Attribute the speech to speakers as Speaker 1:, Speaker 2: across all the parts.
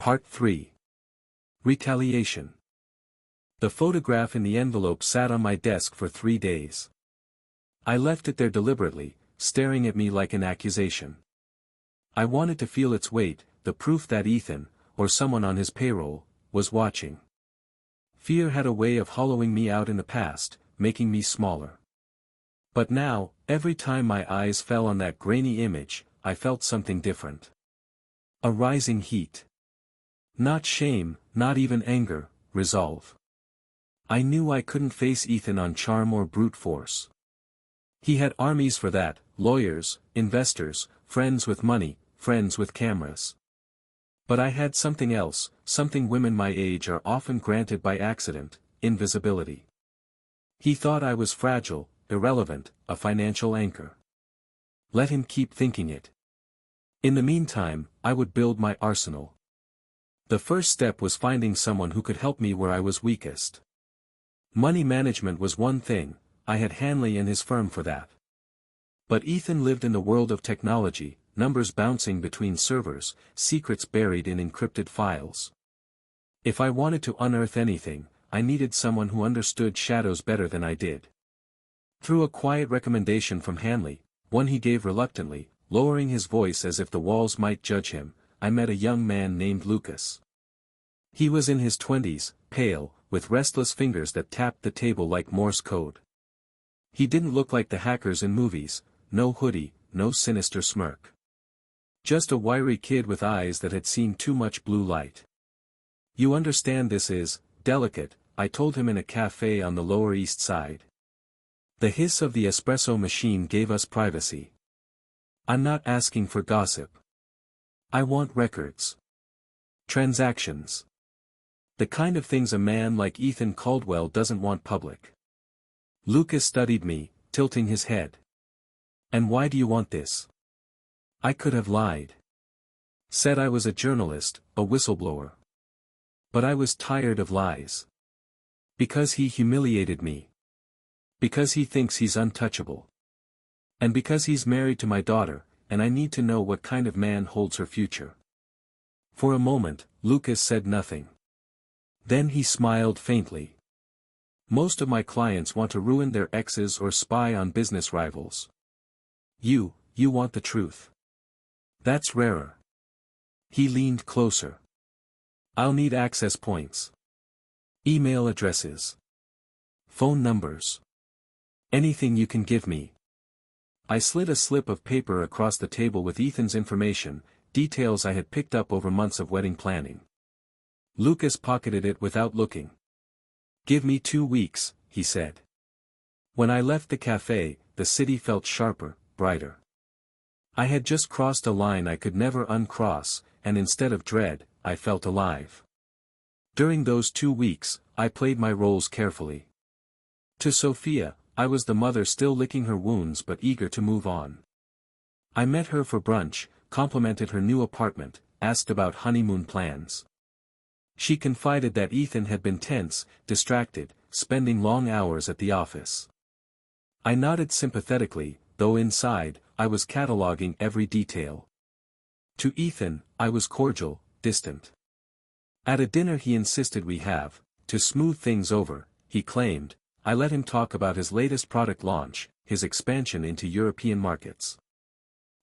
Speaker 1: Part 3. Retaliation. The photograph in the envelope sat on my desk for 3 days. I left it there deliberately, staring at me like an accusation. I wanted to feel its weight, the proof that Ethan, or someone on his payroll, was watching. Fear had a way of hollowing me out in the past, making me smaller. But now, every time my eyes fell on that grainy image, I felt something different. A rising heat. Not shame, not even anger, resolve. I knew I couldn't face Ethan on charm or brute force. He had armies for that, lawyers, investors, friends with money, friends with cameras. But I had something else, something women my age are often granted by accident: invisibility. He thought I was fragile, irrelevant, a financial anchor. Let him keep thinking it. In the meantime, I would build my arsenal. The first step was finding someone who could help me where I was weakest. Money management was one thing, I had Hanley and his firm for that. But Ethan lived in the world of technology, numbers bouncing between servers, secrets buried in encrypted files. If I wanted to unearth anything, I needed someone who understood shadows better than I did. Through a quiet recommendation from Hanley, one he gave reluctantly, lowering his voice as if the walls might judge him, I met a young man named Lucas. He was in his 20s, pale, with restless fingers that tapped the table like Morse code. He didn't look like the hackers in movies, no hoodie, no sinister smirk. Just a wiry kid with eyes that had seen too much blue light. "You understand this is delicate," I told him in a cafe on the Lower East Side. The hiss of the espresso machine gave us privacy. "I'm not asking for gossip. I want records. Transactions. The kind of things a man like Ethan Caldwell doesn't want public." Lucas studied me, tilting his head. "And why do you want this?" I could have lied. Said I was a journalist, a whistleblower. But I was tired of lies. Because he humiliated me. Because he thinks he's untouchable. And because he's married to my daughter, and I need to know what kind of man holds her future. For a moment, Lucas said nothing. Then he smiled faintly. "Most of my clients want to ruin their exes or spy on business rivals. You want the truth. That's rarer." He leaned closer. "I'll need access points. Email addresses. Phone numbers. Anything you can give me." I slid a slip of paper across the table with Ethan's information, details I had picked up over months of wedding planning. Lucas pocketed it without looking. "Give me 2 weeks," he said. When I left the cafe, the city felt sharper, brighter. I had just crossed a line I could never uncross, and instead of dread, I felt alive. During those 2 weeks, I played my roles carefully. To Sophia, I was the mother still licking her wounds but eager to move on. I met her for brunch, complimented her new apartment, asked about honeymoon plans. She confided that Ethan had been tense, distracted, spending long hours at the office. I nodded sympathetically, though inside, I was cataloging every detail. To Ethan, I was cordial, distant. At a dinner he insisted we have, to smooth things over, he claimed, I let him talk about his latest product launch, his expansion into European markets.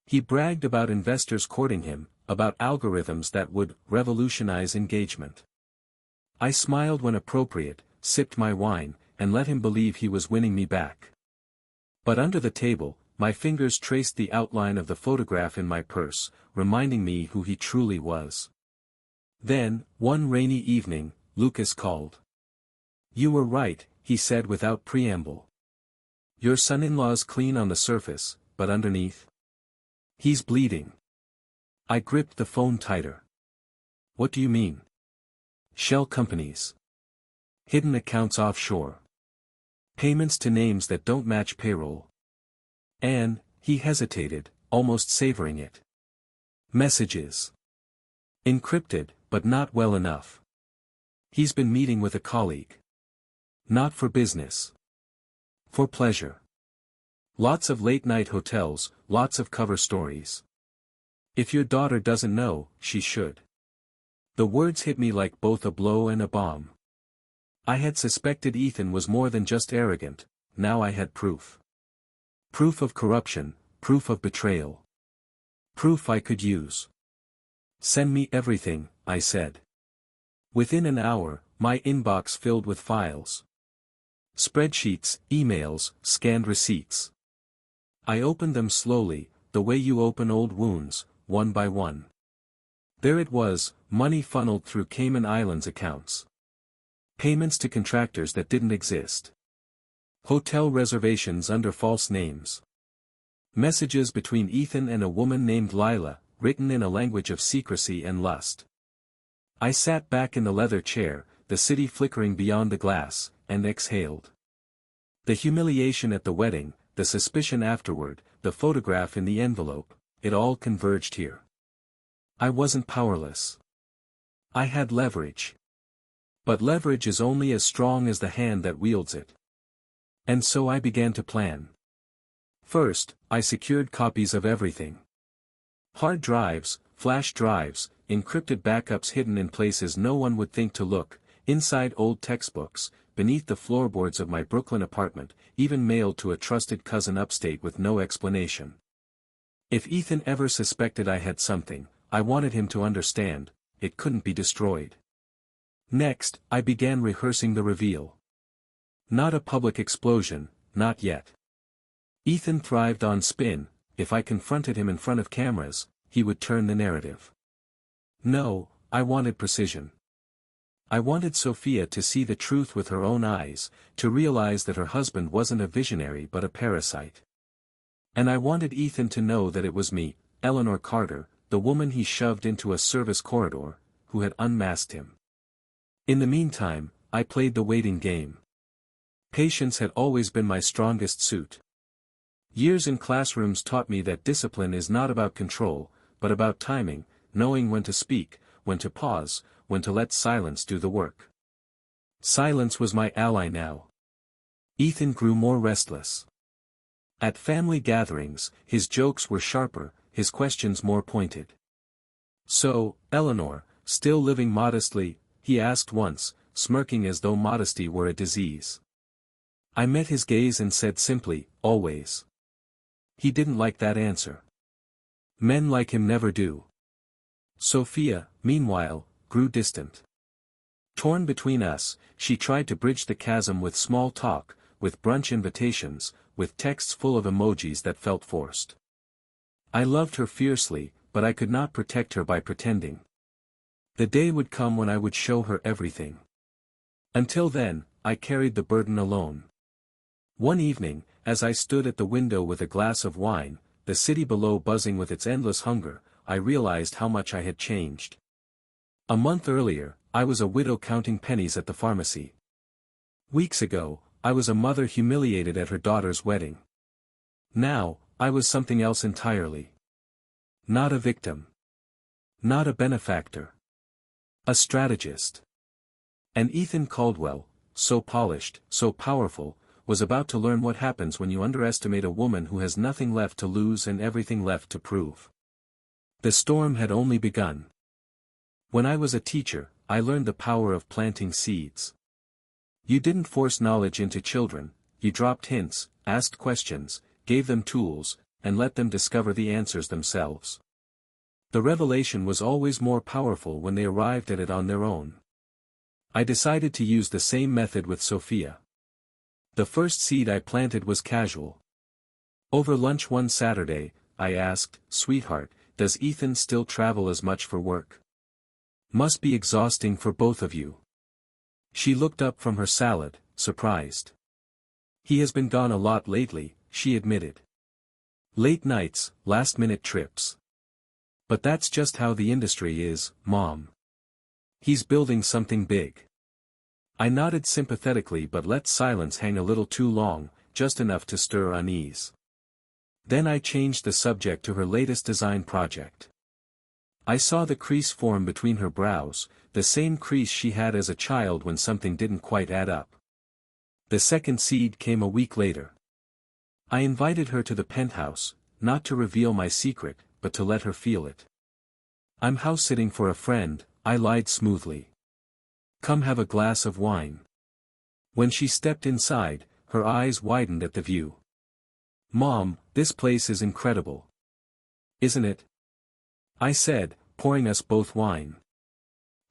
Speaker 1: He bragged about investors courting him, about algorithms that would revolutionize engagement. I smiled when appropriate, sipped my wine, and let him believe he was winning me back. But under the table, my fingers traced the outline of the photograph in my purse, reminding me who he truly was. Then, one rainy evening, Lucas called. "You were right," he said without preamble. "Your son-in-law's clean on the surface, but underneath? He's bleeding." I gripped the phone tighter. "What do you mean?" "Shell companies. Hidden accounts offshore. Payments to names that don't match payroll. And," he hesitated, almost savoring it. "Messages. Encrypted, but not well enough. He's been meeting with a colleague. Not for business. For pleasure. Lots of late-night hotels, lots of cover stories. If your daughter doesn't know, she should. The words hit me like both a blow and a bomb. I had suspected Ethan was more than just arrogant, now I had proof. Proof of corruption, proof of betrayal. Proof I could use. Send me everything, I said. Within an hour, my inbox filled with files. Spreadsheets, emails, scanned receipts. I opened them slowly, the way you open old wounds, one by one. There it was, money funneled through Cayman Islands accounts. Payments to contractors that didn't exist. Hotel reservations under false names. Messages between Ethan and a woman named Lila, written in a language of secrecy and lust. I sat back in the leather chair, the city flickering beyond the glass, and exhaled. The humiliation at the wedding, the suspicion afterward, the photograph in the envelope, it all converged here. I wasn't powerless. I had leverage. But leverage is only as strong as the hand that wields it. And so I began to plan. First, I secured copies of everything. Hard drives, flash drives, encrypted backups hidden in places no one would think to look, inside old textbooks, beneath the floorboards of my Brooklyn apartment, even mailed to a trusted cousin upstate with no explanation. If Ethan ever suspected I had something, I wanted him to understand, it couldn't be destroyed. Next, I began rehearsing the reveal. Not a public explosion, not yet. Ethan thrived on spin, if I confronted him in front of cameras, he would turn the narrative. No, I wanted precision. I wanted Sophia to see the truth with her own eyes, to realize that her husband wasn't a visionary but a parasite. And I wanted Ethan to know that it was me, Eleanor Carter, the woman he shoved into a service corridor, who had unmasked him. In the meantime, I played the waiting game. Patience had always been my strongest suit. Years in classrooms taught me that discipline is not about control, but about timing, knowing when to speak, when to pause, when to let silence do the work. Silence was my ally now. Ethan grew more restless. At family gatherings, his jokes were sharper, his questions more pointed. So, Eleanor, still living modestly, he asked once, smirking as though modesty were a disease. I met his gaze and said simply, always. He didn't like that answer. Men like him never do. Sophia, meanwhile, grew distant. Torn between us, she tried to bridge the chasm with small talk, with brunch invitations, with texts full of emojis that felt forced. I loved her fiercely, but I could not protect her by pretending. The day would come when I would show her everything. Until then, I carried the burden alone. One evening, as I stood at the window with a glass of wine, the city below buzzing with its endless hunger, I realized how much I had changed. A month earlier, I was a widow counting pennies at the pharmacy. Weeks ago, I was a mother humiliated at her daughter's wedding. Now, I was something else entirely. Not a victim. Not a benefactor. A strategist. And Ethan Caldwell, so polished, so powerful, was about to learn what happens when you underestimate a woman who has nothing left to lose and everything left to prove. The storm had only begun. When I was a teacher, I learned the power of planting seeds. You didn't force knowledge into children, you dropped hints, asked questions, gave them tools, and let them discover the answers themselves. The revelation was always more powerful when they arrived at it on their own. I decided to use the same method with Sophia. The first seed I planted was casual. Over lunch one Saturday, I asked, "Sweetheart, does Ethan still travel as much for work? Must be exhausting for both of you." She looked up from her salad, surprised. "He has been gone a lot lately," she admitted. "Late nights, last-minute trips. But that's just how the industry is, Mom. He's building something big." I nodded sympathetically but let silence hang a little too long, just enough to stir unease. Then I changed the subject to her latest design project. I saw the crease form between her brows, the same crease she had as a child when something didn't quite add up. The second seed came a week later. I invited her to the penthouse, not to reveal my secret, but to let her feel it. "I'm house-sitting for a friend," I lied smoothly. Come have a glass of wine. When she stepped inside, her eyes widened at the view. Mom, this place is incredible. Isn't it? I said, pouring us both wine.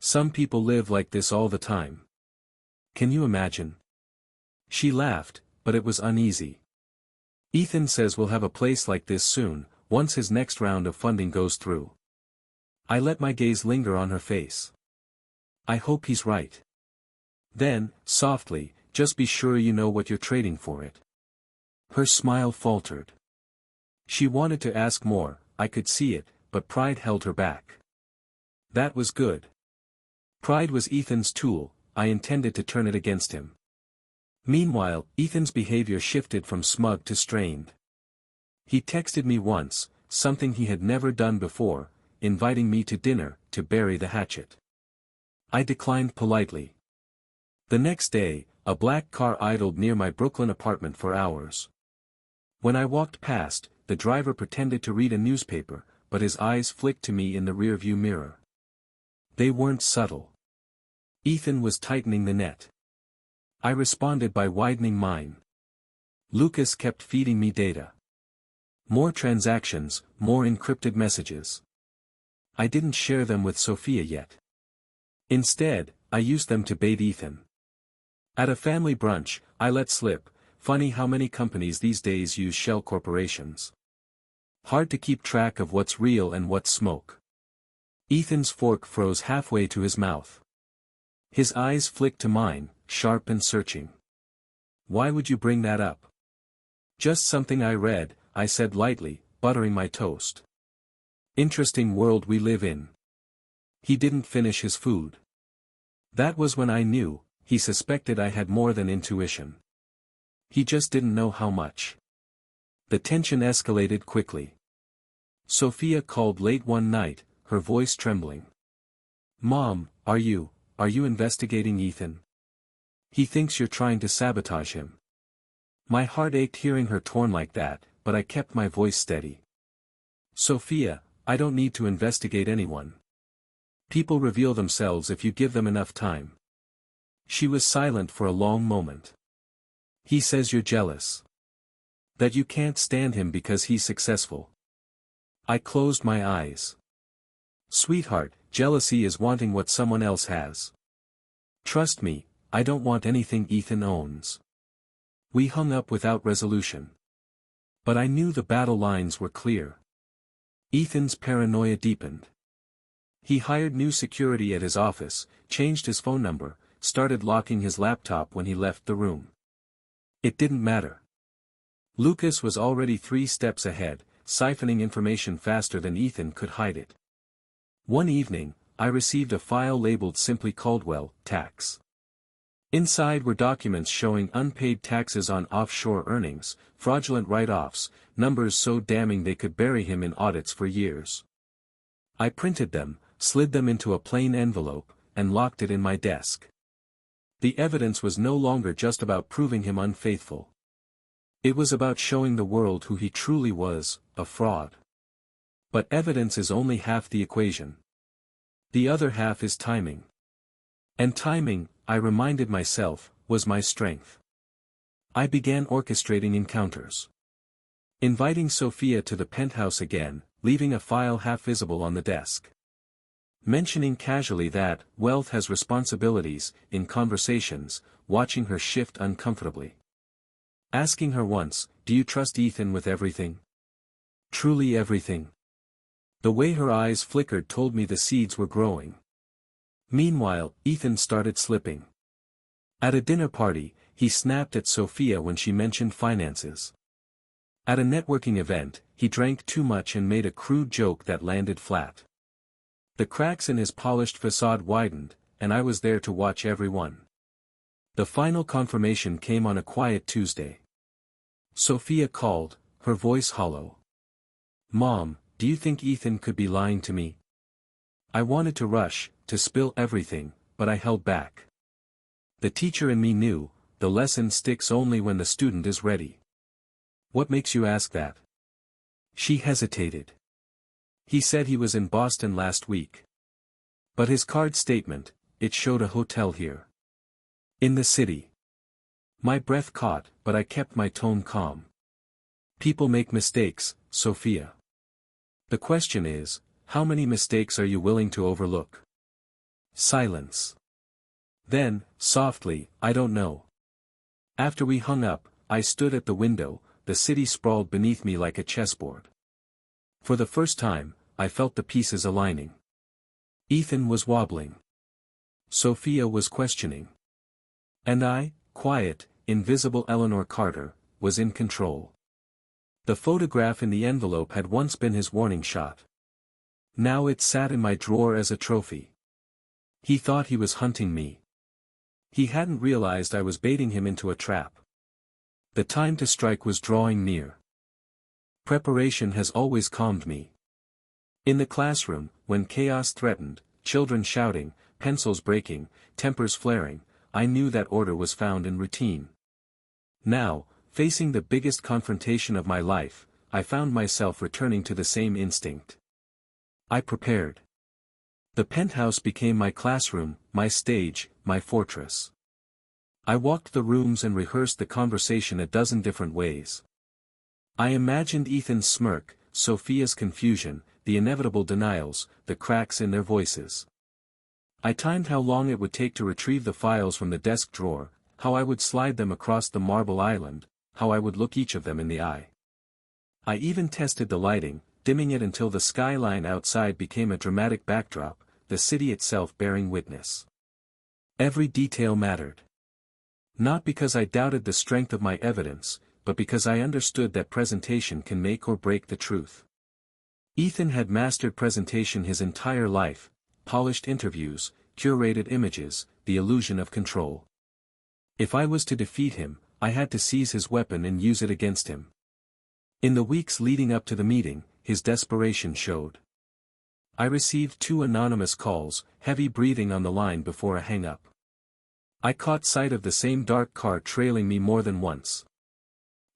Speaker 1: Some people live like this all the time. Can you imagine? She laughed, but it was uneasy. Ethan says we'll have a place like this soon, once his next round of funding goes through. I let my gaze linger on her face. I hope he's right. Then, softly, just be sure you know what you're trading for it. Her smile faltered. She wanted to ask more, I could see it, but pride held her back. That was good. Pride was Ethan's tool, I intended to turn it against him. Meanwhile, Ethan's behavior shifted from smug to strained. He texted me once, something he had never done before, inviting me to dinner, to bury the hatchet. I declined politely. The next day, a black car idled near my Brooklyn apartment for hours. When I walked past, the driver pretended to read a newspaper, but his eyes flicked to me in the rearview mirror. They weren't subtle. Ethan was tightening the net. I responded by widening mine. Lucas kept feeding me data. More transactions, more encrypted messages. I didn't share them with Sophia yet. Instead, I used them to bait Ethan. At a family brunch, I let slip, funny how many companies these days use shell corporations. Hard to keep track of what's real and what's smoke. Ethan's fork froze halfway to his mouth. His eyes flicked to mine, sharp and searching. Why would you bring that up? Just something I read, I said lightly, buttering my toast. Interesting world we live in. He didn't finish his food. That was when I knew, he suspected I had more than intuition. He just didn't know how much. The tension escalated quickly. Sophia called late one night, her voice trembling. Mom, are you investigating Ethan? He thinks you're trying to sabotage him. My heart ached hearing her torn like that, but I kept my voice steady. Sophia, I don't need to investigate anyone. People reveal themselves if you give them enough time. She was silent for a long moment. He says you're jealous. That you can't stand him because he's successful. I closed my eyes. Sweetheart, jealousy is wanting what someone else has. Trust me, I don't want anything Ethan owns. We hung up without resolution. But I knew the battle lines were clear. Ethan's paranoia deepened. He hired new security at his office, changed his phone number, started locking his laptop when he left the room. It didn't matter. Lucas was already 3 steps ahead, siphoning information faster than Ethan could hide it. One evening, I received a file labeled simply Caldwell, Tax. Inside were documents showing unpaid taxes on offshore earnings, fraudulent write-offs, numbers so damning they could bury him in audits for years. I printed them, slid them into a plain envelope, and locked it in my desk. The evidence was no longer just about proving him unfaithful. It was about showing the world who he truly was, a fraud. But evidence is only half the equation. The other half is timing. And timing, I reminded myself, was my strength. I began orchestrating encounters. Inviting Sophia to the penthouse again, leaving a file half visible on the desk. Mentioning casually that, wealth has responsibilities, in conversations, watching her shift uncomfortably. Asking her once, do you trust Ethan with everything? Truly everything? The way her eyes flickered told me the seeds were growing. Meanwhile, Ethan started slipping. At a dinner party, he snapped at Sophia when she mentioned finances. At a networking event, he drank too much and made a crude joke that landed flat. The cracks in his polished facade widened, and I was there to watch every one. The final confirmation came on a quiet Tuesday. Sophia called, her voice hollow. Mom, do you think Ethan could be lying to me? I wanted to rush, to spill everything, but I held back. The teacher in me knew, the lesson sticks only when the student is ready. What makes you ask that? She hesitated. He said he was in Boston last week. But his card statement, it showed a hotel here. In the city. My breath caught, but I kept my tone calm. People make mistakes, Sophia. The question is, how many mistakes are you willing to overlook? Silence. Then, softly, I don't know. After we hung up, I stood at the window, the city sprawled beneath me like a chessboard. For the first time, I felt the pieces aligning. Ethan was wobbling. Sophia was questioning. And I, quiet, invisible Eleanor Carter, was in control. The photograph in the envelope had once been his warning shot. Now it sat in my drawer as a trophy. He thought he was hunting me. He hadn't realized I was baiting him into a trap. The time to strike was drawing near. Preparation has always calmed me. In the classroom, when chaos threatened, children shouting, pencils breaking, tempers flaring, I knew that order was found in routine. Now, facing the biggest confrontation of my life, I found myself returning to the same instinct. I prepared. The penthouse became my classroom, my stage, my fortress. I walked the rooms and rehearsed the conversation a dozen different ways. I imagined Ethan's smirk, Sophia's confusion, the inevitable denials, the cracks in their voices. I timed how long it would take to retrieve the files from the desk drawer, how I would slide them across the marble island, how I would look each of them in the eye. I even tested the lighting, dimming it until the skyline outside became a dramatic backdrop, the city itself bearing witness. Every detail mattered. Not because I doubted the strength of my evidence, but because I understood that presentation can make or break the truth. Ethan had mastered presentation his entire life, polished interviews, curated images, the illusion of control. If I was to defeat him, I had to seize his weapon and use it against him. In the weeks leading up to the meeting, his desperation showed. I received 2 anonymous calls, heavy breathing on the line before a hang-up. I caught sight of the same dark car trailing me more than once.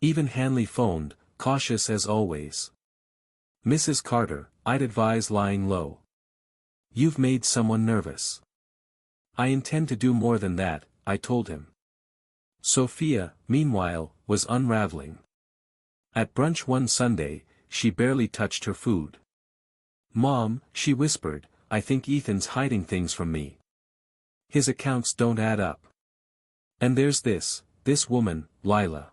Speaker 1: Even Hanley phoned, cautious as always. Mrs. Carter, I'd advise lying low. You've made someone nervous. I intend to do more than that, I told him. Sophia, meanwhile, was unraveling. At brunch one Sunday, she barely touched her food. Mom, she whispered, I think Ethan's hiding things from me. His accounts don't add up. And there's this woman, Lila.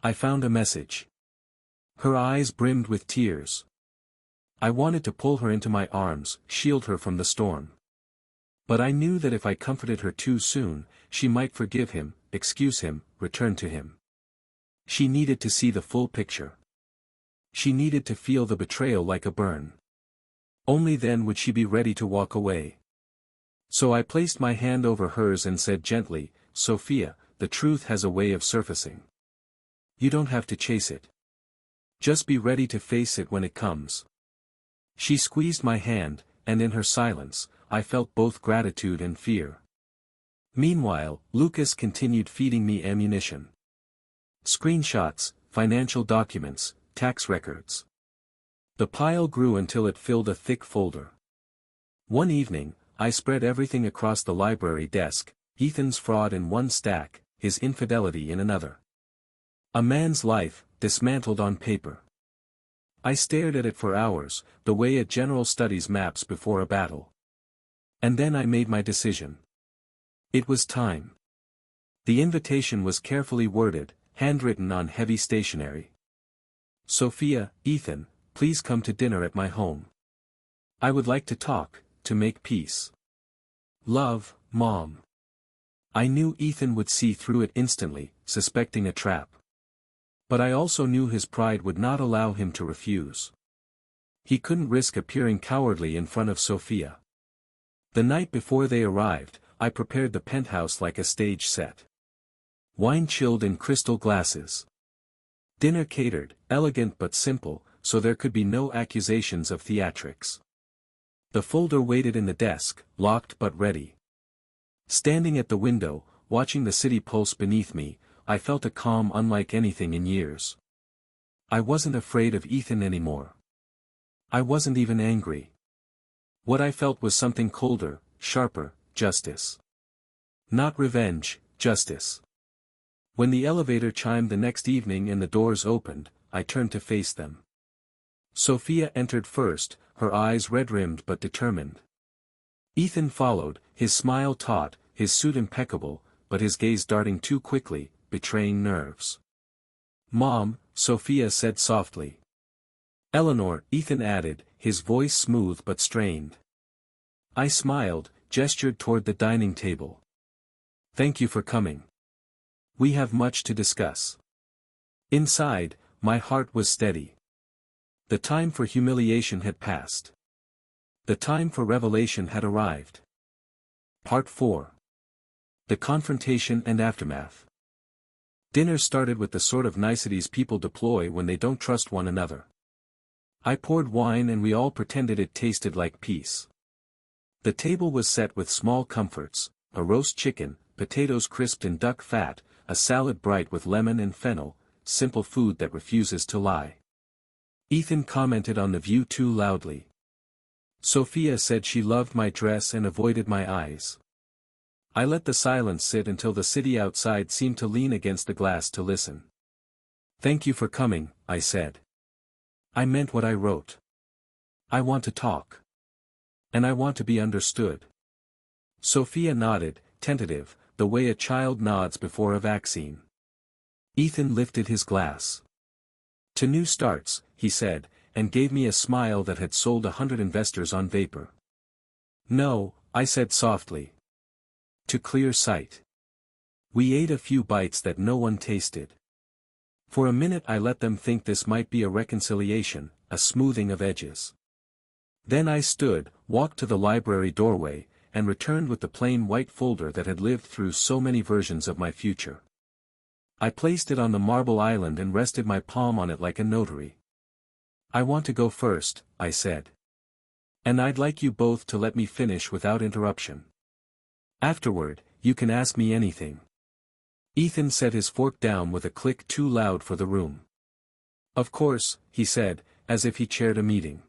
Speaker 1: I found a message. Her eyes brimmed with tears. I wanted to pull her into my arms, shield her from the storm. But I knew that if I comforted her too soon, she might forgive him, excuse him, return to him. She needed to see the full picture. She needed to feel the betrayal like a burn. Only then would she be ready to walk away. So I placed my hand over hers and said gently, Sophia, the truth has a way of surfacing. You don't have to chase it. Just be ready to face it when it comes. She squeezed my hand, and in her silence, I felt both gratitude and fear. Meanwhile, Lucas continued feeding me ammunition. Screenshots, financial documents, tax records. The pile grew until it filled a thick folder. One evening, I spread everything across the library desk, Ethan's fraud in one stack, his infidelity in another. A man's life, dismantled on paper. I stared at it for hours, the way a general studies maps before a battle. And then I made my decision. It was time. The invitation was carefully worded, handwritten on heavy stationery. Sophia, Ethan, please come to dinner at my home. I would like to talk, to make peace. Love, Mom. I knew Ethan would see through it instantly, suspecting a trap. But I also knew his pride would not allow him to refuse. He couldn't risk appearing cowardly in front of Sophia. The night before they arrived, I prepared the penthouse like a stage set. Wine chilled in crystal glasses. Dinner catered, elegant but simple, so there could be no accusations of theatrics. The folder waited in the desk, locked but ready. Standing at the window, watching the city pulse beneath me, I felt a calm unlike anything in years. I wasn't afraid of Ethan anymore. I wasn't even angry. What I felt was something colder, sharper, justice. Not revenge, justice. When the elevator chimed the next evening and the doors opened, I turned to face them. Sophia entered first, her eyes red-rimmed but determined. Ethan followed, his smile taut, his suit impeccable, but his gaze darting too quickly, betraying nerves. "Mom," Sophia said softly. "Eleanor," Ethan added, his voice smooth but strained. I smiled, gestured toward the dining table. "Thank you for coming. We have much to discuss." Inside, my heart was steady. The time for humiliation had passed. The time for revelation had arrived. Part 4. The Confrontation and Aftermath. Dinner started with the sort of niceties people deploy when they don't trust one another. I poured wine and we all pretended it tasted like peace. The table was set with small comforts, a roast chicken, potatoes crisped in duck fat, a salad bright with lemon and fennel, simple food that refuses to lie. Ethan commented on the view too loudly. Sophia said she loved my dress and avoided my eyes. I let the silence sit until the city outside seemed to lean against the glass to listen. "Thank you for coming," I said. "I meant what I wrote. I want to talk. And I want to be understood." Sophia nodded, tentative, the way a child nods before a vaccine. Ethan lifted his glass. "To new starts," he said, and gave me a smile that had sold 100 investors on vapor. "No," I said softly. "To clear sight." We ate a few bites that no one tasted. For a minute I let them think this might be a reconciliation, a smoothing of edges. Then I stood, walked to the library doorway, and returned with the plain white folder that had lived through so many versions of my future. I placed it on the marble island and rested my palm on it like a notary. "I want to go first," I said. "And I'd like you both to let me finish without interruption. Afterward, you can ask me anything." Ethan set his fork down with a click too loud for the room. "Of course," he said, as if he chaired a meeting.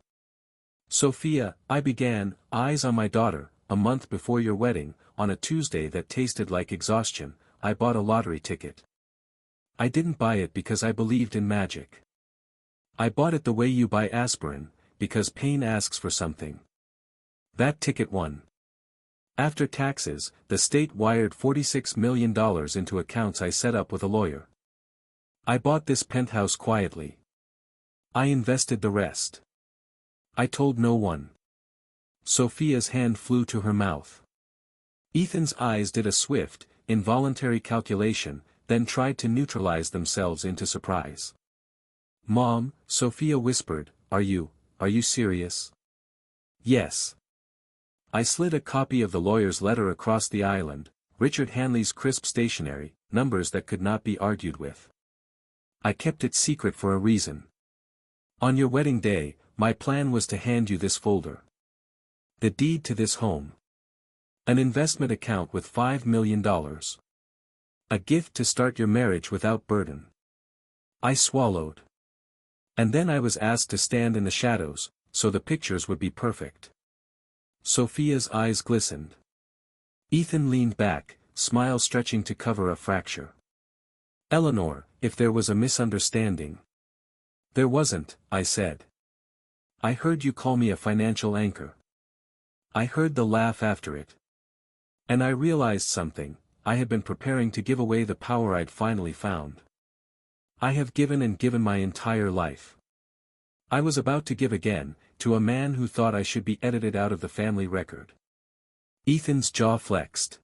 Speaker 1: "Sophia," I began, "eyes on my daughter, a month before your wedding, on a Tuesday that tasted like exhaustion, I bought a lottery ticket. I didn't buy it because I believed in magic. I bought it the way you buy aspirin, because pain asks for something. That ticket won. After taxes, the state wired $46 million into accounts I set up with a lawyer. I bought this penthouse quietly. I invested the rest. I told no one." Sophia's hand flew to her mouth. Ethan's eyes did a swift, involuntary calculation, then tried to neutralize themselves into surprise. "Mom," Sophia whispered, Are you serious?" "Yes." I slid a copy of the lawyer's letter across the island, Richard Hanley's crisp stationery, numbers that could not be argued with. "I kept it secret for a reason. On your wedding day, my plan was to hand you this folder. The deed to this home. An investment account with $5 million. A gift to start your marriage without burden." I swallowed. "And then I was asked to stand in the shadows, so the pictures would be perfect." Sophia's eyes glistened. Ethan leaned back, smile stretching to cover a fracture. "Eleanor, if there was a misunderstanding." "There wasn't," I said. "I heard you call me a financial anchor. I heard the laugh after it. And I realized something, I had been preparing to give away the power I'd finally found. I have given and given my entire life. I was about to give again, to a man who thought I should be edited out of the family record." Ethan's jaw flexed.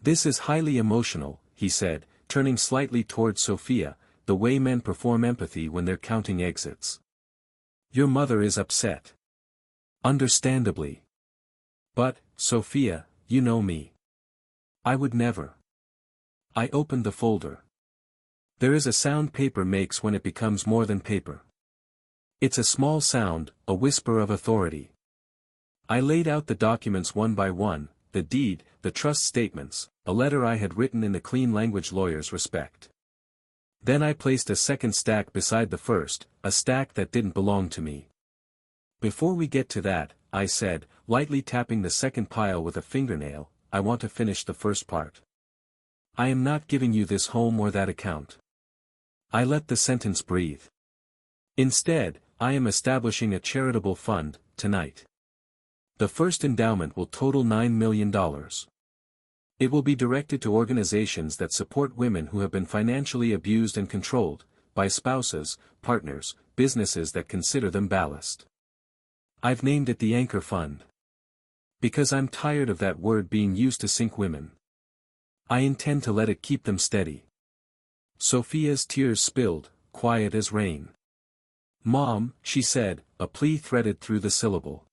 Speaker 1: "This is highly emotional," he said, turning slightly toward Sophia, "the way men perform empathy when they're counting exits. Your mother is upset. Understandably. But, Sophia, you know me. I would never." I opened the folder. There is a sound paper makes when it becomes more than paper. It's a small sound, a whisper of authority. I laid out the documents one by one, the deed, the trust statements, a letter I had written in the clean language lawyers respect. Then I placed a second stack beside the first, a stack that didn't belong to me. "Before we get to that," I said, lightly tapping the second pile with a fingernail, I want to finish the first part. I am not giving you this home or that account. I let the sentence breathe. Instead, I am establishing a charitable fund, tonight. The first endowment will total $9 million. It will be directed to organizations that support women who have been financially abused and controlled, by spouses, partners, businesses that consider them ballast. I've named it the Anchor Fund. Because I'm tired of that word being used to sink women. I intend to let it keep them steady. Sophia's tears spilled, quiet as rain. Mom, she said, a plea threaded through the syllable.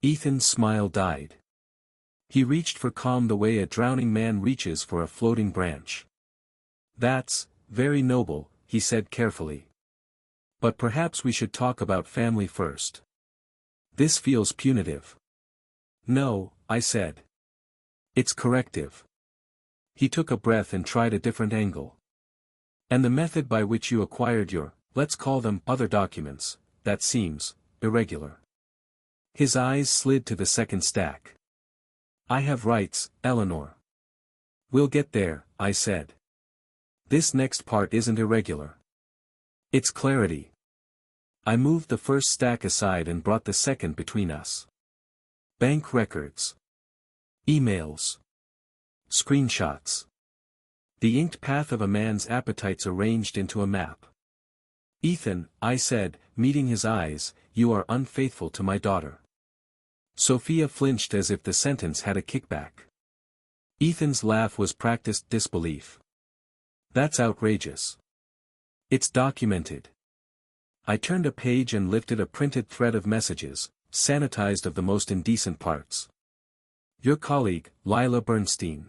Speaker 1: Ethan's smile died. He reached for calm the way a drowning man reaches for a floating branch. That's very noble, he said carefully. But perhaps we should talk about family first. This feels punitive. No, I said. It's corrective. He took a breath and tried a different angle. And the method by which you acquired your, let's call them other documents, that seems irregular. His eyes slid to the second stack. I have rights, Eleanor. We'll get there, I said. This next part isn't irregular. It's clarity. I moved the first stack aside and brought the second between us. Bank records. Emails. Screenshots. The inked path of a man's appetites arranged into a map. Ethan, I said, meeting his eyes, you are unfaithful to my daughter. Sophia flinched as if the sentence had a kickback. Ethan's laugh was practiced disbelief. That's outrageous. It's documented. I turned a page and lifted a printed thread of messages, sanitized of the most indecent parts. Your colleague, Lila Bernstein.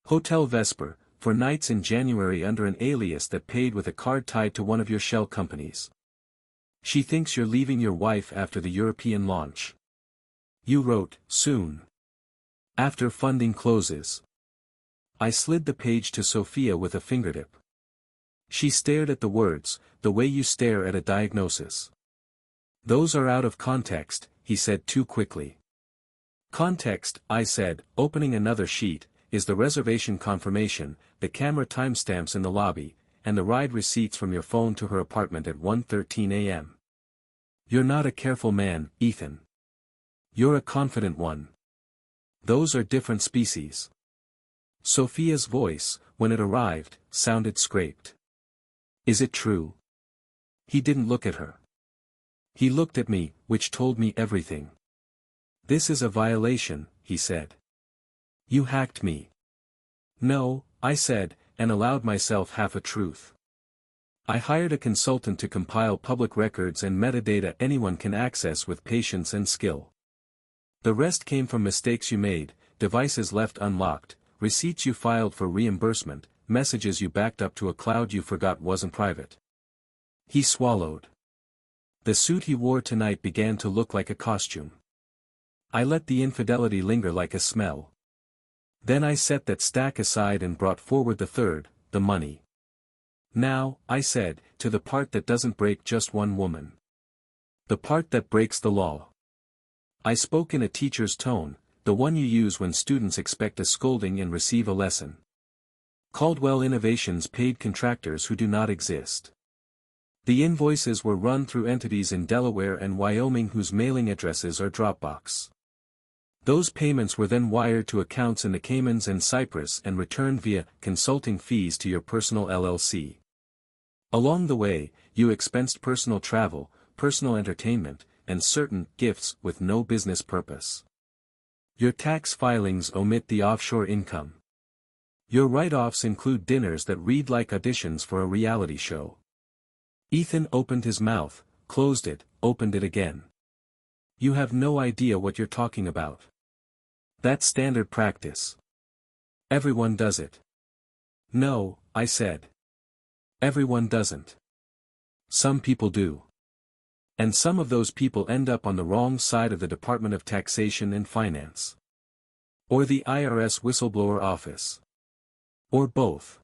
Speaker 1: Hotel Vesper, for nights in January under an alias that paid with a card tied to one of your shell companies. She thinks you're leaving your wife after the European launch. You wrote, soon. After funding closes. I slid the page to Sophia with a fingertip. She stared at the words, the way you stare at a diagnosis. Those are out of context, he said too quickly. Context, I said, opening another sheet, is the reservation confirmation, the camera timestamps in the lobby, and the ride receipts from your phone to her apartment at 1:13 a.m. You're not a careful man, Ethan. You're a confident one. Those are different species. Sophia's voice, when it arrived, sounded scraped. Is it true? He didn't look at her. He looked at me, which told me everything. This is a violation, he said. You hacked me. No, I said, and allowed myself half a truth. I hired a consultant to compile public records and metadata anyone can access with patience and skill. The rest came from mistakes you made, devices left unlocked, receipts you filed for reimbursement, messages you backed up to a cloud you forgot wasn't private. He swallowed. The suit he wore tonight began to look like a costume. I let the infidelity linger like a smell. Then I set that stack aside and brought forward the third, the money. Now, I said, to the part that doesn't break just one woman. The part that breaks the law. I spoke in a teacher's tone, the one you use when students expect a scolding and receive a lesson. Caldwell Innovations paid contractors who do not exist. The invoices were run through entities in Delaware and Wyoming whose mailing addresses are Dropbox. Those payments were then wired to accounts in the Caymans and Cyprus and returned via consulting fees to your personal LLC. Along the way, you expensed personal travel, personal entertainment, and certain gifts with no business purpose. Your tax filings omit the offshore income. Your write-offs include dinners that read like auditions for a reality show. Ethan opened his mouth, closed it, opened it again. You have no idea what you're talking about. That's standard practice. Everyone does it. No, I said. Everyone doesn't. Some people do. And some of those people end up on the wrong side of the Department of Taxation and Finance. Or the IRS whistleblower office. Or both.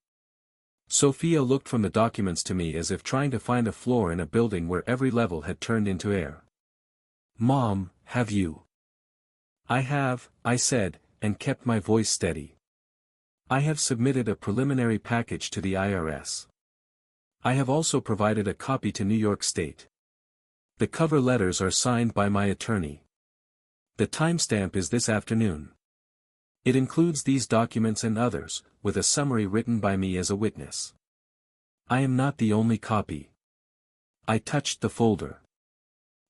Speaker 1: Sophia looked from the documents to me as if trying to find a floor in a building where every level had turned into air. Mom, have you? I said, and kept my voice steady. I have submitted a preliminary package to the IRS. I have also provided a copy to New York State. The cover letters are signed by my attorney. The timestamp is this afternoon. It includes these documents and others, with a summary written by me as a witness. I am not the only copy. I touched the folder.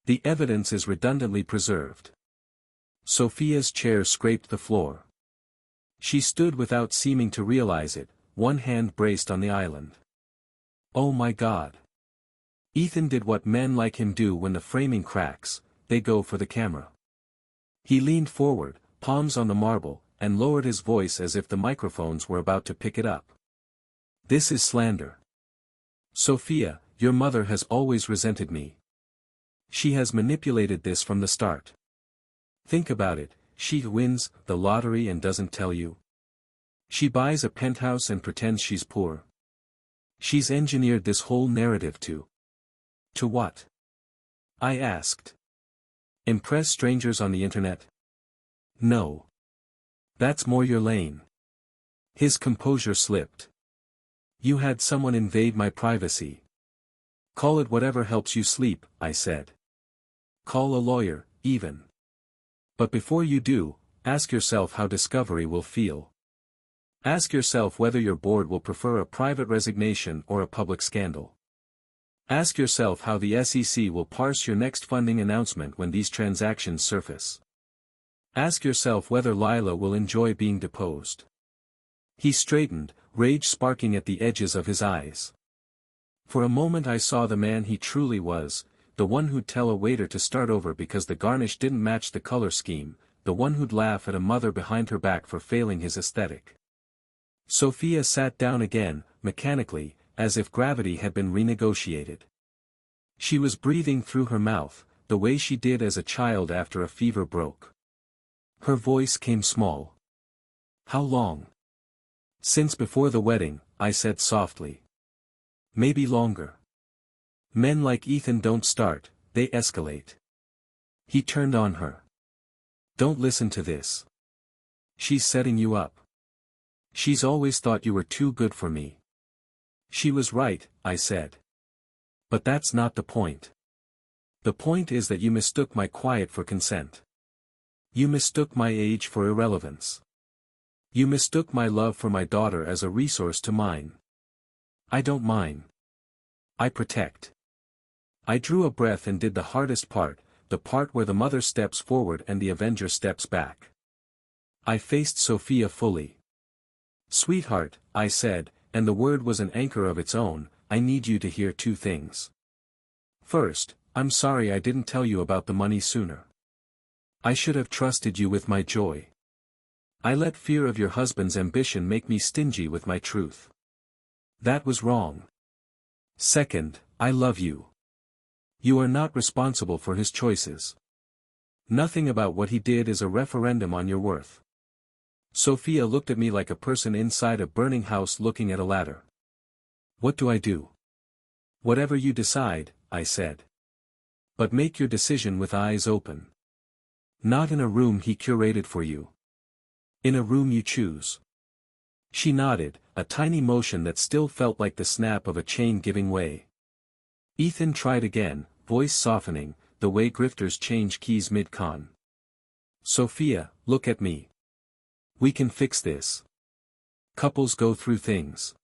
Speaker 1: The evidence is redundantly preserved. Sophia's chair scraped the floor. She stood without seeming to realize it, one hand braced on the island. Oh my God. Ethan did what men like him do when the framing cracks, they go for the camera. He leaned forward, palms on the marble, and lowered his voice as if the microphones were about to pick it up. This is slander. Sophia, your mother has always resented me. She has manipulated this from the start. Think about it, she wins the lottery and doesn't tell you. She buys a penthouse and pretends she's poor. She's engineered this whole narrative to what? I asked. Impress strangers on the internet? No. That's more your lane. His composure slipped. You had someone invade my privacy. Call it whatever helps you sleep, I said. Call a lawyer, even. But before you do, ask yourself how Discovery will feel. Ask yourself whether your board will prefer a private resignation or a public scandal. Ask yourself how the SEC will parse your next funding announcement when these transactions surface. Ask yourself whether Lila will enjoy being deposed. He straightened, rage sparking at the edges of his eyes. For a moment I saw the man he truly was, the one who'd tell a waiter to start over because the garnish didn't match the color scheme, the one who'd laugh at a mother behind her back for failing his aesthetic. Sophia sat down again, mechanically, as if gravity had been renegotiated. She was breathing through her mouth, the way she did as a child after a fever broke. Her voice came small. How long? Since before the wedding, I said softly. Maybe longer. Men like Ethan don't start, they escalate. He turned on her. Don't listen to this. She's setting you up. She's always thought you were too good for me. She was right, I said. But that's not the point. The point is that you mistook my quiet for consent. You mistook my age for irrelevance. You mistook my love for my daughter as a resource to mine. I don't mine. I protect. I drew a breath and did the hardest part, the part where the mother steps forward and the avenger steps back. I faced Sophia fully. Sweetheart, I said, and the word was an anchor of its own, I need you to hear two things. First, I'm sorry I didn't tell you about the money sooner. I should have trusted you with my joy. I let fear of your husband's ambition make me stingy with my truth. That was wrong. Second, I love you. You are not responsible for his choices. Nothing about what he did is a referendum on your worth. Sophia looked at me like a person inside a burning house looking at a ladder. What do I do? Whatever you decide, I said. But make your decision with eyes open. Not in a room he curated for you. In a room you choose. She nodded, a tiny motion that still felt like the snap of a chain giving way. Ethan tried again, voice softening, the way grifters change keys mid-con. Sophia, look at me. We can fix this. Couples go through things.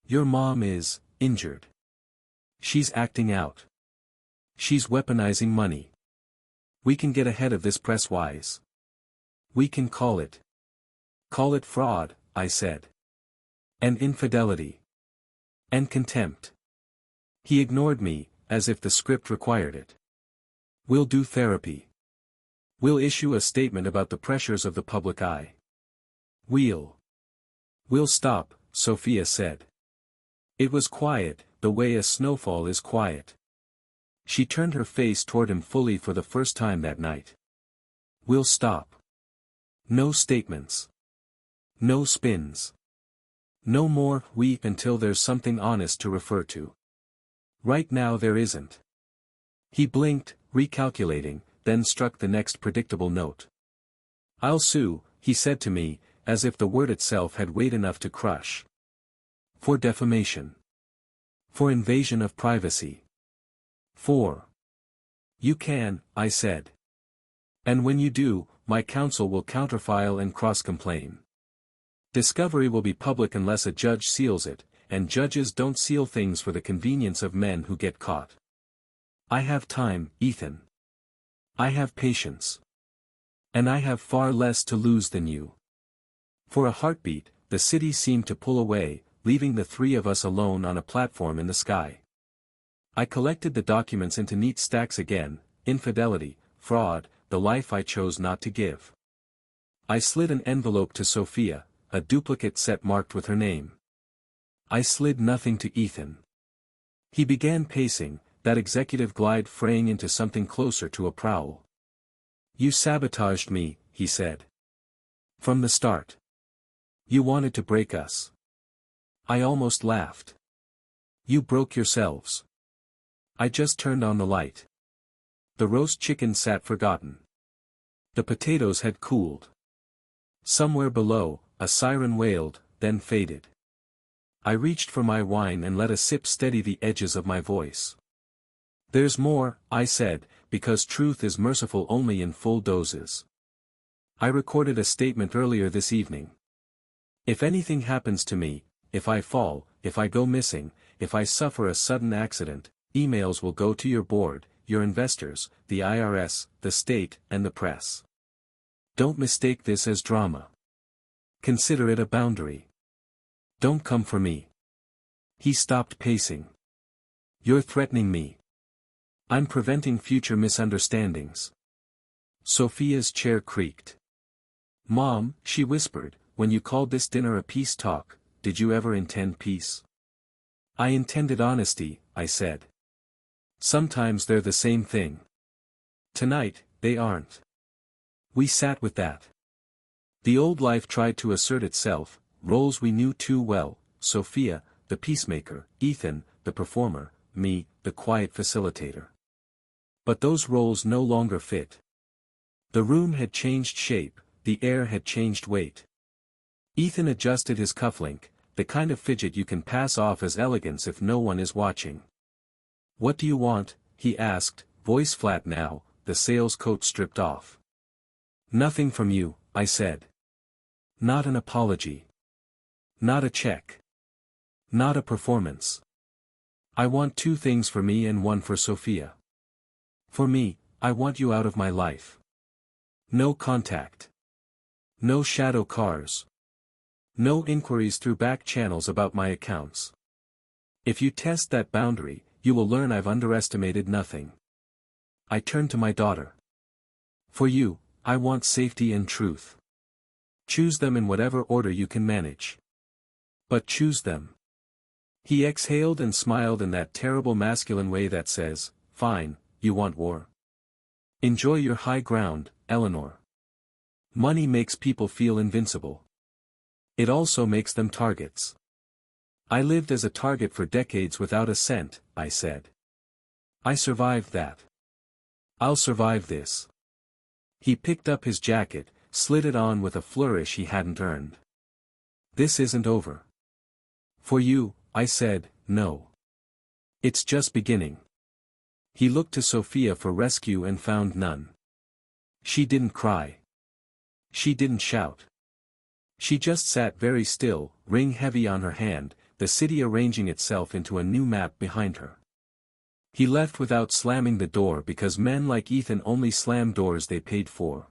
Speaker 1: Your mom is injured. She's acting out. She's weaponizing money. We can get ahead of this press-wise. We can call it. Call it fraud, I said. And infidelity. And contempt. He ignored me, as if the script required it. We'll do therapy. We'll issue a statement about the pressures of the public eye. We'll stop, Sophia said. It was quiet, the way a snowfall is quiet. She turned her face toward him fully for the first time that night. We'll stop. No statements. No spins. No more weep until there's something honest to refer to. Right now there isn't. He blinked, recalculating, then struck the next predictable note. I'll sue, he said to me, as if the word itself had weight enough to crush. For defamation. For invasion of privacy. For. You can, I said. And when you do, my counsel will counterfile and cross-complain. Discovery will be public unless a judge seals it, and judges don't seal things for the convenience of men who get caught. I have time, Ethan. I have patience. And I have far less to lose than you. For a heartbeat, the city seemed to pull away, leaving the three of us alone on a platform in the sky. I collected the documents into neat stacks again: infidelity, fraud, the life I chose not to give. I slid an envelope to Sophia, a duplicate set marked with her name. I slid nothing to Ethan. He began pacing, that executive glide fraying into something closer to a prowl. You sabotaged me, he said. From the start. You wanted to break us. I almost laughed. You broke yourselves. I just turned on the light. The roast chicken sat forgotten. The potatoes had cooled. Somewhere below, a siren wailed, then faded. I reached for my wine and let a sip steady the edges of my voice. There's more, I said, because truth is merciful only in full doses. I recorded a statement earlier this evening. If anything happens to me, if I fall, if I go missing, if I suffer a sudden accident, emails will go to your board, your investors, the IRS, the state, and the press. Don't mistake this as drama. Consider it a boundary. Don't come for me. He stopped pacing. You're threatening me. I'm preventing future misunderstandings. Sophia's chair creaked. Mom, she whispered, when you called this dinner a peace talk, did you ever intend peace? I intended honesty, I said. Sometimes they're the same thing. Tonight, they aren't. We sat with that. The old life tried to assert itself, roles we knew too well: Sophia, the peacemaker; Ethan, the performer; me, the quiet facilitator. But those roles no longer fit. The room had changed shape, the air had changed weight. Ethan adjusted his cufflink, the kind of fidget you can pass off as elegance if no one is watching. What do you want? He asked, voice flat now, the sales coat stripped off. Nothing from you, I said. Not an apology. Not a check. Not a performance. I want two things for me and one for Sophia. For me, I want you out of my life. No contact. No shadow cars. No inquiries through back channels about my accounts. If you test that boundary, you will learn I've underestimated nothing. I turned to my daughter. For you, I want safety and truth. Choose them in whatever order you can manage. But choose them. He exhaled and smiled in that terrible masculine way that says, fine, you want war? Enjoy your high ground, Eleanor. Money makes people feel invincible. It also makes them targets. I lived as a target for decades without a cent, I said. I survived that. I'll survive this. He picked up his jacket, slid it on with a flourish he hadn't earned. This isn't over. For you, I said, no. It's just beginning. He looked to Sophia for rescue and found none. She didn't cry. She didn't shout. She just sat very still, ring heavy on her hand, the city arranging itself into a new map behind her. He left without slamming the door because men like Ethan only slam doors they paid for.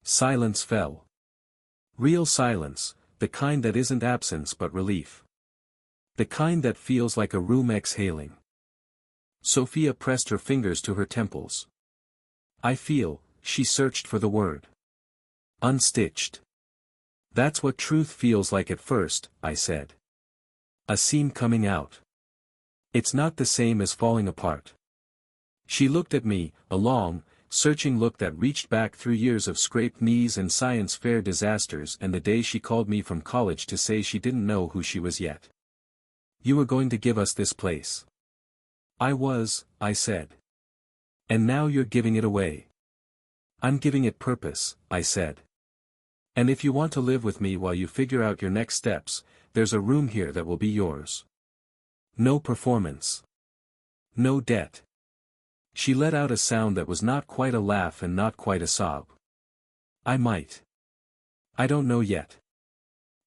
Speaker 1: Silence fell. Real silence, the kind that isn't absence but relief. The kind that feels like a room exhaling. Sophia pressed her fingers to her temples. I feel, she searched for the word. Unstitched. That's what truth feels like at first, I said. A seam coming out. It's not the same as falling apart. She looked at me, a long, searching look that reached back through years of scraped knees and science fair disasters and the day she called me from college to say she didn't know who she was yet. You were going to give us this place. I was, I said. And now you're giving it away. I'm giving it purpose, I said. And if you want to live with me while you figure out your next steps, there's a room here that will be yours. No performance. No debt. She let out a sound that was not quite a laugh and not quite a sob. I might. I don't know yet.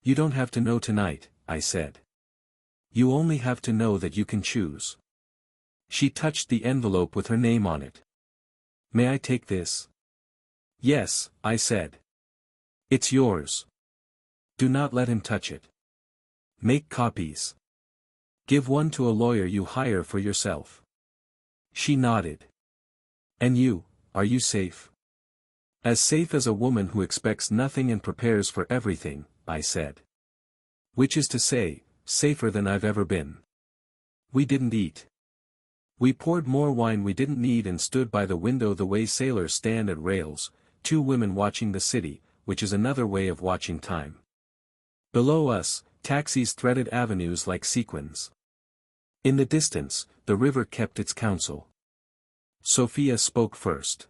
Speaker 1: You don't have to know tonight, I said. You only have to know that you can choose. She touched the envelope with her name on it. May I take this? Yes, I said. It's yours. Do not let him touch it. Make copies. Give one to a lawyer you hire for yourself. She nodded. And you, are you safe? As safe as a woman who expects nothing and prepares for everything, I said. Which is to say, safer than I've ever been. We didn't eat. We poured more wine we didn't need and stood by the window the way sailors stand at rails, two women watching the city, which is another way of watching time. Below us, taxis threaded avenues like sequins. In the distance, the river kept its counsel. Sophia spoke first.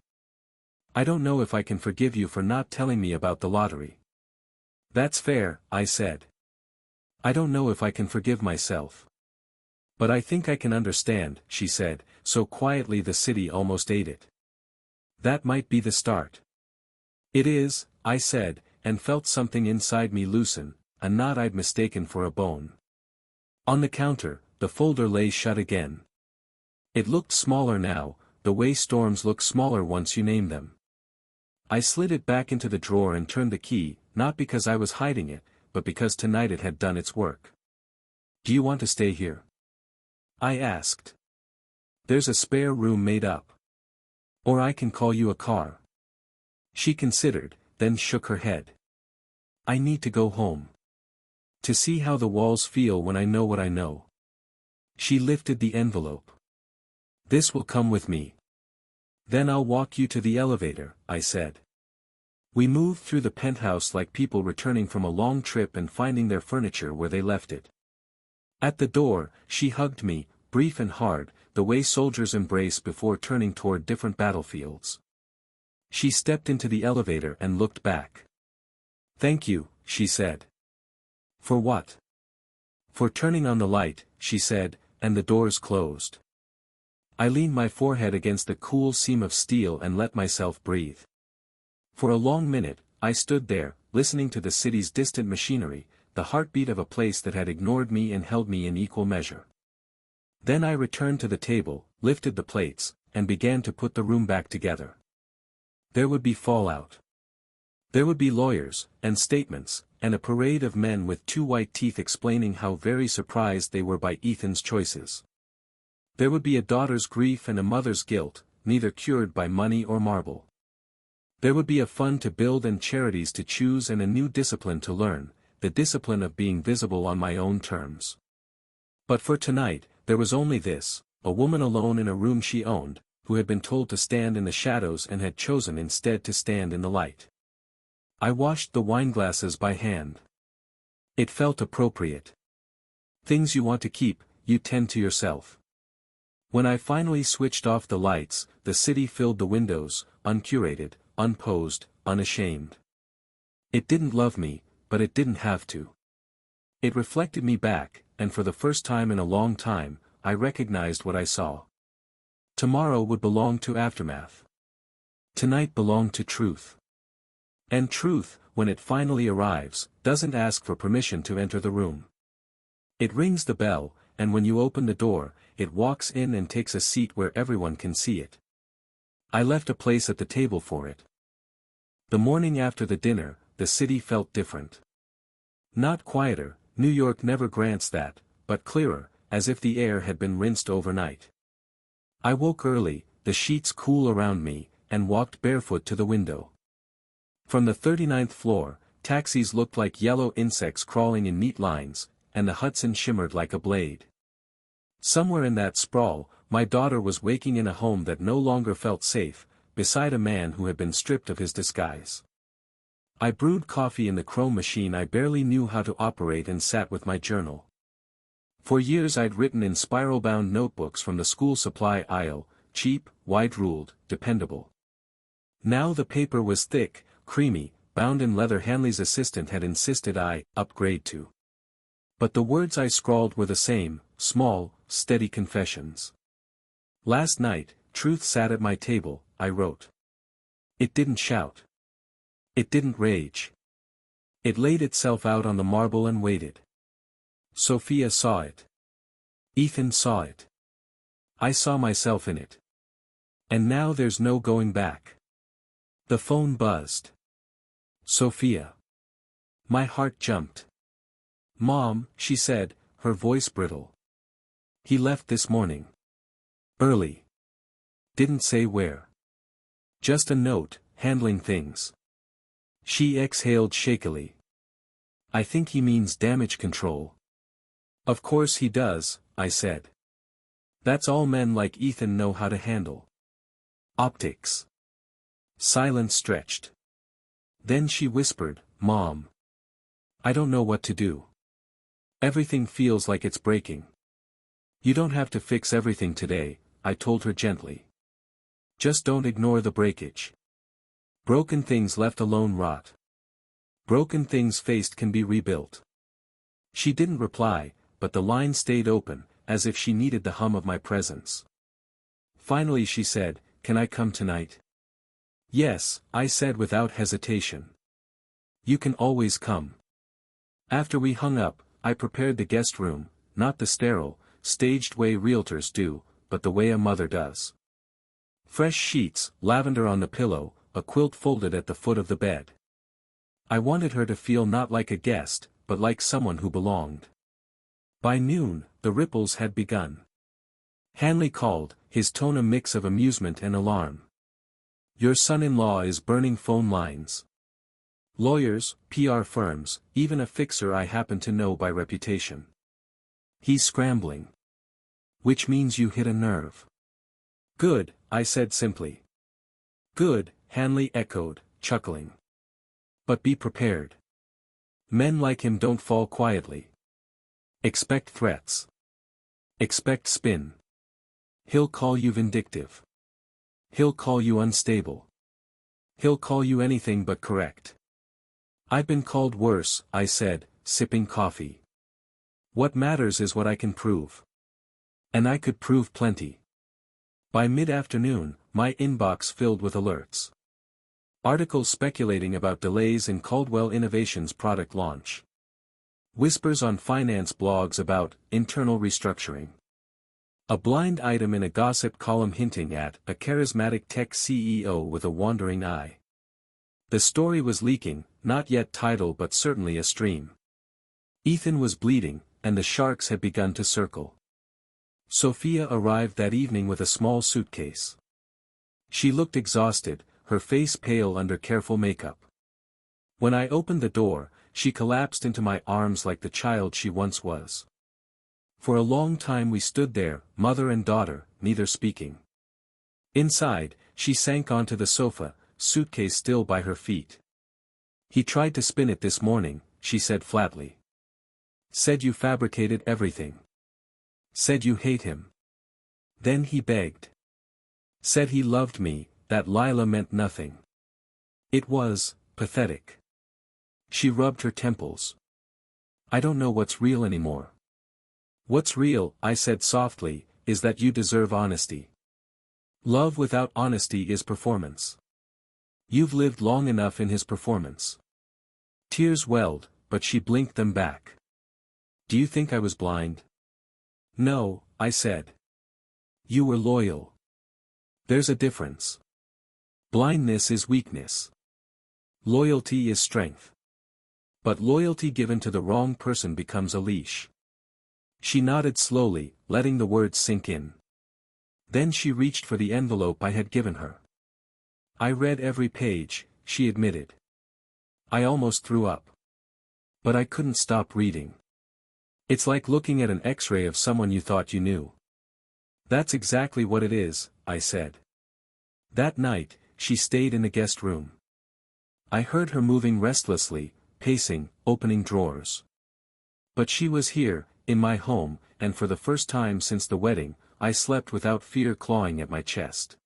Speaker 1: I don't know if I can forgive you for not telling me about the lottery. That's fair, I said. I don't know if I can forgive myself. But I think I can understand, she said, so quietly the city almost ate it. That might be the start. It is, I said, and felt something inside me loosen, a knot I'd mistaken for a bone. On the counter, the folder lay shut again. It looked smaller now, the way storms look smaller once you name them. I slid it back into the drawer and turned the key, not because I was hiding it, but because tonight it had done its work. Do you want to stay here? I asked. There's a spare room made up. Or I can call you a car. She considered, then shook her head. I need to go home. To see how the walls feel when I know what I know. She lifted the envelope. This will come with me. Then I'll walk you to the elevator, I said. We moved through the penthouse like people returning from a long trip and finding their furniture where they left it. At the door, she hugged me, brief and hard, the way soldiers embrace before turning toward different battlefields. She stepped into the elevator and looked back. Thank you, she said. For what? For turning on the light, she said, and the doors closed. I leaned my forehead against the cool seam of steel and let myself breathe. For a long minute, I stood there, listening to the city's distant machinery, the heartbeat of a place that had ignored me and held me in equal measure. Then I returned to the table, lifted the plates, and began to put the room back together. There would be fallout. There would be lawyers, and statements, and a parade of men with two white teeth explaining how very surprised they were by Ethan's choices. There would be a daughter's grief and a mother's guilt, neither cured by money or marble. There would be a fund to build and charities to choose and a new discipline to learn, the discipline of being visible on my own terms. But for tonight, there was only this, a woman alone in a room she owned, who had been told to stand in the shadows and had chosen instead to stand in the light. I washed the wineglasses by hand. It felt appropriate. Things you want to keep, you tend to yourself. When I finally switched off the lights, the city filled the windows, uncurated, unposed, unashamed. It didn't love me, but it didn't have to. It reflected me back, and for the first time in a long time, I recognized what I saw. Tomorrow would belong to aftermath. Tonight belonged to truth. And truth, when it finally arrives, doesn't ask for permission to enter the room. It rings the bell, and when you open the door, it walks in and takes a seat where everyone can see it. I left a place at the table for it. The morning after the dinner, the city felt different. Not quieter, New York never grants that, but clearer, as if the air had been rinsed overnight. I woke early, the sheets cool around me, and walked barefoot to the window. From the 39th floor, taxis looked like yellow insects crawling in neat lines, and the Hudson shimmered like a blade. Somewhere in that sprawl, my daughter was waking in a home that no longer felt safe, beside a man who had been stripped of his disguise. I brewed coffee in the chrome machine I barely knew how to operate and sat with my journal. For years I'd written in spiral-bound notebooks from the school supply aisle, cheap, wide-ruled, dependable. Now the paper was thick, creamy, bound in leather Hanley's assistant had insisted I upgrade to. But the words I scrawled were the same, small, steady confessions. Last night, truth sat at my table, I wrote. It didn't shout. It didn't rage. It laid itself out on the marble and waited. Sophia saw it. Ethan saw it. I saw myself in it. And now there's no going back. The phone buzzed. Sophia. My heart jumped. Mom, she said, her voice brittle. He left this morning. Early. Didn't say where. Just a note, handling things. She exhaled shakily. I think he means damage control. Of course he does, I said. That's all men like Ethan know how to handle. Optics. Silence stretched. Then she whispered, Mom. I don't know what to do. Everything feels like it's breaking. You don't have to fix everything today, I told her gently. Just don't ignore the breakage. Broken things left alone rot. Broken things faced can be rebuilt. She didn't reply, but the line stayed open, as if she needed the hum of my presence. Finally she said, Can I come tonight? Yes, I said without hesitation. You can always come. After we hung up, I prepared the guest room, not the sterile, staged way realtors do, but the way a mother does. Fresh sheets, lavender on the pillow, a quilt folded at the foot of the bed. I wanted her to feel not like a guest, but like someone who belonged. By noon, the ripples had begun. Hanley called, his tone a mix of amusement and alarm. Your son-in-law is burning phone lines. Lawyers, PR firms, even a fixer I happen to know by reputation. He's scrambling. Which means you hit a nerve. Good, I said simply. Good, Hanley echoed, chuckling. But be prepared. Men like him don't fall quietly. Expect threats. Expect spin. He'll call you vindictive. He'll call you unstable. He'll call you anything but correct. I've been called worse, I said, sipping coffee. What matters is what I can prove. And I could prove plenty. By mid-afternoon, my inbox filled with alerts. Articles speculating about delays in Caldwell Innovations' product launch. Whispers on finance blogs about internal restructuring. A blind item in a gossip column hinting at a charismatic tech CEO with a wandering eye. The story was leaking, not yet tidal but certainly a stream. Ethan was bleeding, and the sharks had begun to circle. Sophia arrived that evening with a small suitcase. She looked exhausted, her face pale under careful makeup. When I opened the door, she collapsed into my arms like the child she once was. For a long time we stood there, mother and daughter, neither speaking. Inside, she sank onto the sofa, suitcase still by her feet. He tried to spin it this morning, she said flatly. Said you fabricated everything. Said you hate him. Then he begged. Said he loved me, that Lila meant nothing. It was pathetic. She rubbed her temples. I don't know what's real anymore. What's real, I said softly, is that you deserve honesty. Love without honesty is performance. You've lived long enough in his performance. Tears welled, but she blinked them back. Do you think I was blind? No, I said. You were loyal. There's a difference. Blindness is weakness. Loyalty is strength. But loyalty given to the wrong person becomes a leash. She nodded slowly, letting the words sink in. Then she reached for the envelope I had given her. I read every page, she admitted. I almost threw up. But I couldn't stop reading. It's like looking at an X-ray of someone you thought you knew. That's exactly what it is, I said. That night, she stayed in the guest room. I heard her moving restlessly, pacing, opening drawers. But she was here, in my home, and for the first time since the wedding, I slept without fear clawing at my chest.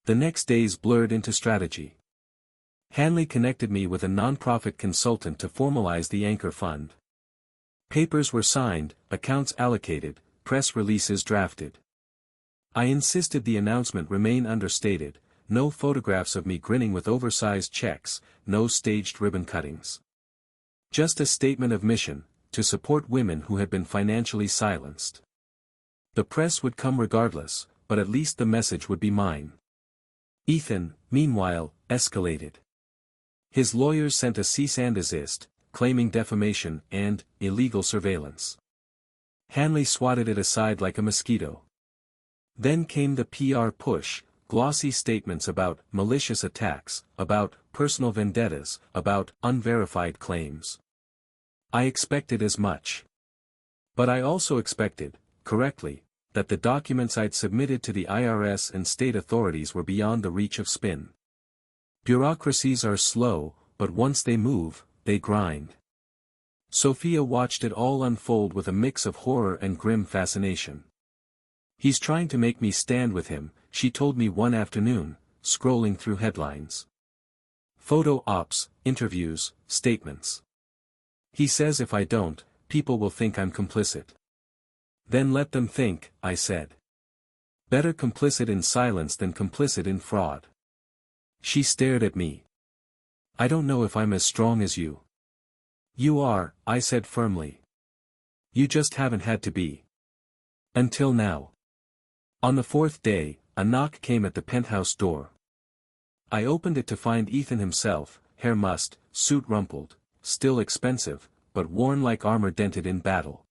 Speaker 1: The next days blurred into strategy. Hanley connected me with a nonprofit consultant to formalize the anchor fund. Papers were signed, accounts allocated, press releases drafted. I insisted the announcement remain understated, no photographs of me grinning with oversized checks, no staged ribbon cuttings. Just a statement of mission, to support women who had been financially silenced. The press would come regardless, but at least the message would be mine. Ethan, meanwhile, escalated. His lawyers sent a cease and desist, claiming defamation and illegal surveillance. Hanley swatted it aside like a mosquito. Then came the PR push, glossy statements about malicious attacks, about personal vendettas, about unverified claims. I expected as much. But I also expected, correctly, that the documents I'd submitted to the IRS and state authorities were beyond the reach of spin. Bureaucracies are slow, but once they move, they grind. Sophia watched it all unfold with a mix of horror and grim fascination. "He's trying to make me stand with him," she told me one afternoon, scrolling through headlines. Photo ops, interviews, statements. "He says if I don't, people will think I'm complicit." "Then let them think," I said. "Better complicit in silence than complicit in fraud." She stared at me. "I don't know if I'm as strong as you." "You are," I said firmly. "You just haven't had to be. Until now." On the fourth day, a knock came at the penthouse door. I opened it to find Ethan himself, hair mussed, suit rumpled, still expensive, but worn like armor dented in battle.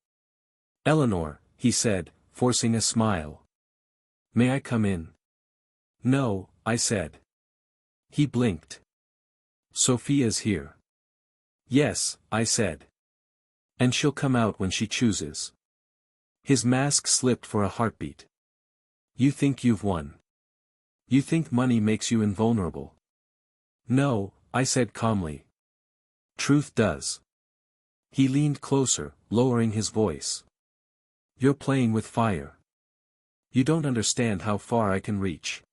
Speaker 1: "Eleanor," he said, forcing a smile. "May I come in?" "No," I said. He blinked. "Sophia's here." "Yes," I said. "And she'll come out when she chooses." His mask slipped for a heartbeat. "You think you've won? You think money makes you invulnerable?" "No," I said calmly. "Truth does." He leaned closer, lowering his voice. "You're playing with fire. You don't understand how far I can reach."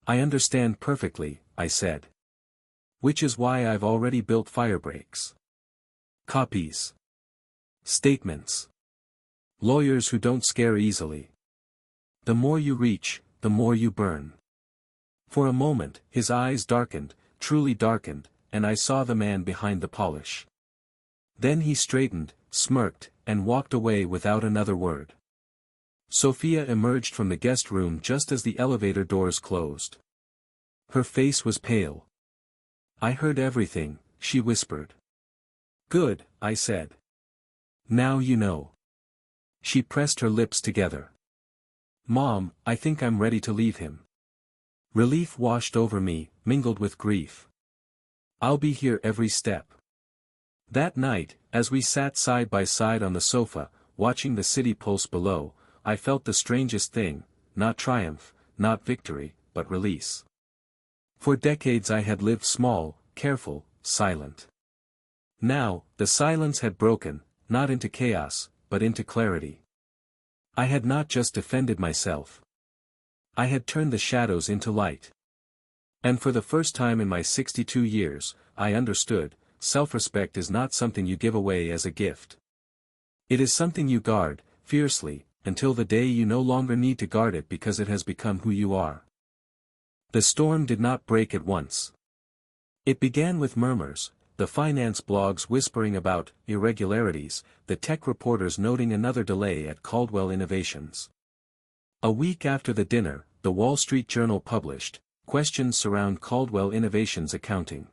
Speaker 1: "I understand perfectly," I said. "Which is why I've already built firebreaks. Copies. Statements. Lawyers who don't scare easily. The more you reach, the more you burn." For a moment, his eyes darkened, truly darkened, and I saw the man behind the polish. Then he straightened, smirked, and walked away without another word. Sophia emerged from the guest room just as the elevator doors closed. Her face was pale. "I heard everything," she whispered. "Good," I said. "Now you know." She pressed her lips together. "Mom, I think I'm ready to leave him." Relief washed over me, mingled with grief. "I'll be here every step." That night, as we sat side by side on the sofa, watching the city pulse below, I felt the strangest thing, not triumph, not victory, but release. For decades I had lived small, careful, silent. Now, the silence had broken, not into chaos, but into clarity. I had not just defended myself. I had turned the shadows into light. And for the first time in my 62 years, I understood, self-respect is not something you give away as a gift. It is something you guard, fiercely, until the day you no longer need to guard it because it has become who you are. The storm did not break at once. It began with murmurs, the finance blogs whispering about irregularities, the tech reporters noting another delay at Caldwell Innovations. A week after the dinner, the Wall Street Journal published, questions surround Caldwell Innovations accounting.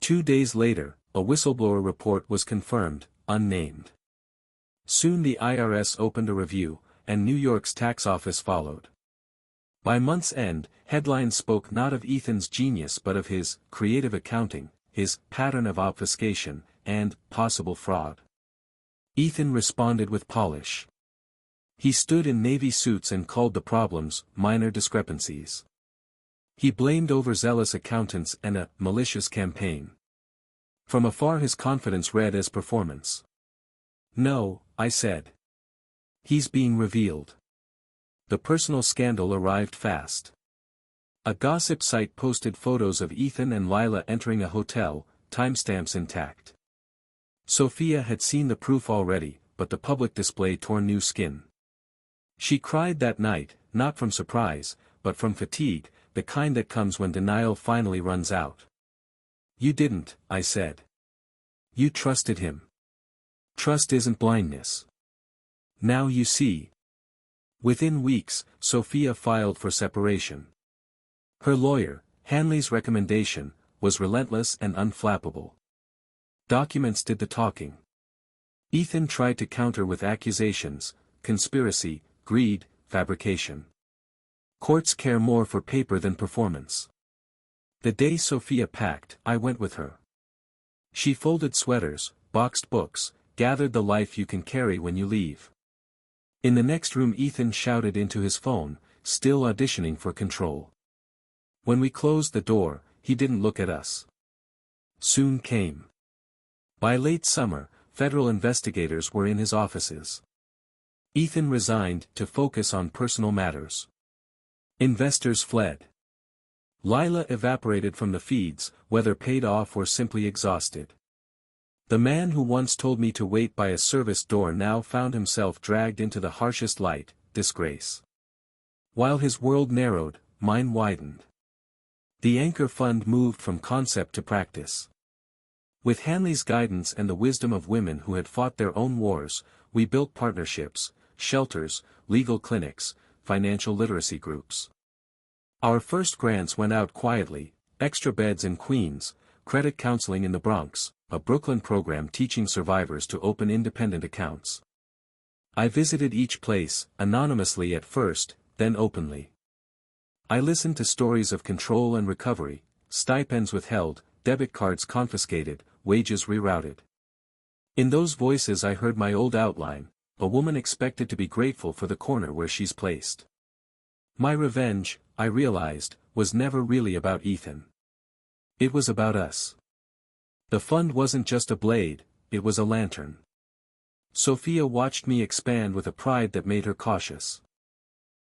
Speaker 1: 2 days later, a whistleblower report was confirmed, unnamed. Soon the IRS opened a review, and New York's tax office followed. By month's end, headlines spoke not of Ethan's genius but of his creative accounting, his pattern of obfuscation, and possible fraud. Ethan responded with polish. He stood in navy suits and called the problems minor discrepancies. He blamed overzealous accountants and a malicious campaign. From afar his confidence read as performance. "No," I said. "He's being revealed." The personal scandal arrived fast. A gossip site posted photos of Ethan and Lila entering a hotel, timestamps intact. Sophia had seen the proof already, but the public display tore new skin. She cried that night, not from surprise, but from fatigue, the kind that comes when denial finally runs out. "You didn't," I said. "You trusted him. Trust isn't blindness. Now you see." Within weeks, Sophia filed for separation. Her lawyer, Hanley's recommendation, was relentless and unflappable. Documents did the talking. Ethan tried to counter with accusations: conspiracy, greed, fabrication. Courts care more for paper than performance. The day Sophia packed, I went with her. She folded sweaters, boxed books, gathered the life you can carry when you leave. In the next room Ethan shouted into his phone, still auditioning for control. When we closed the door, he didn't look at us. Soon came. By late summer, federal investigators were in his offices. Ethan resigned to focus on personal matters. Investors fled. Lila evaporated from the feeds, whether paid off or simply exhausted. The man who once told me to wait by a service door now found himself dragged into the harshest light: disgrace. While his world narrowed, mine widened. The Anchor Fund moved from concept to practice. With Hanley's guidance and the wisdom of women who had fought their own wars, we built partnerships, shelters, legal clinics, financial literacy groups. Our first grants went out quietly: extra beds in Queens, credit counseling in the Bronx, a Brooklyn program teaching survivors to open independent accounts. I visited each place, anonymously at first, then openly. I listened to stories of control and recovery: stipends withheld, debit cards confiscated, wages rerouted. In those voices I heard my old outline: a woman expected to be grateful for the corner where she's placed. My revenge, I realized, was never really about Ethan. It was about us. The fund wasn't just a blade, it was a lantern. Sophia watched me expand with a pride that made her cautious.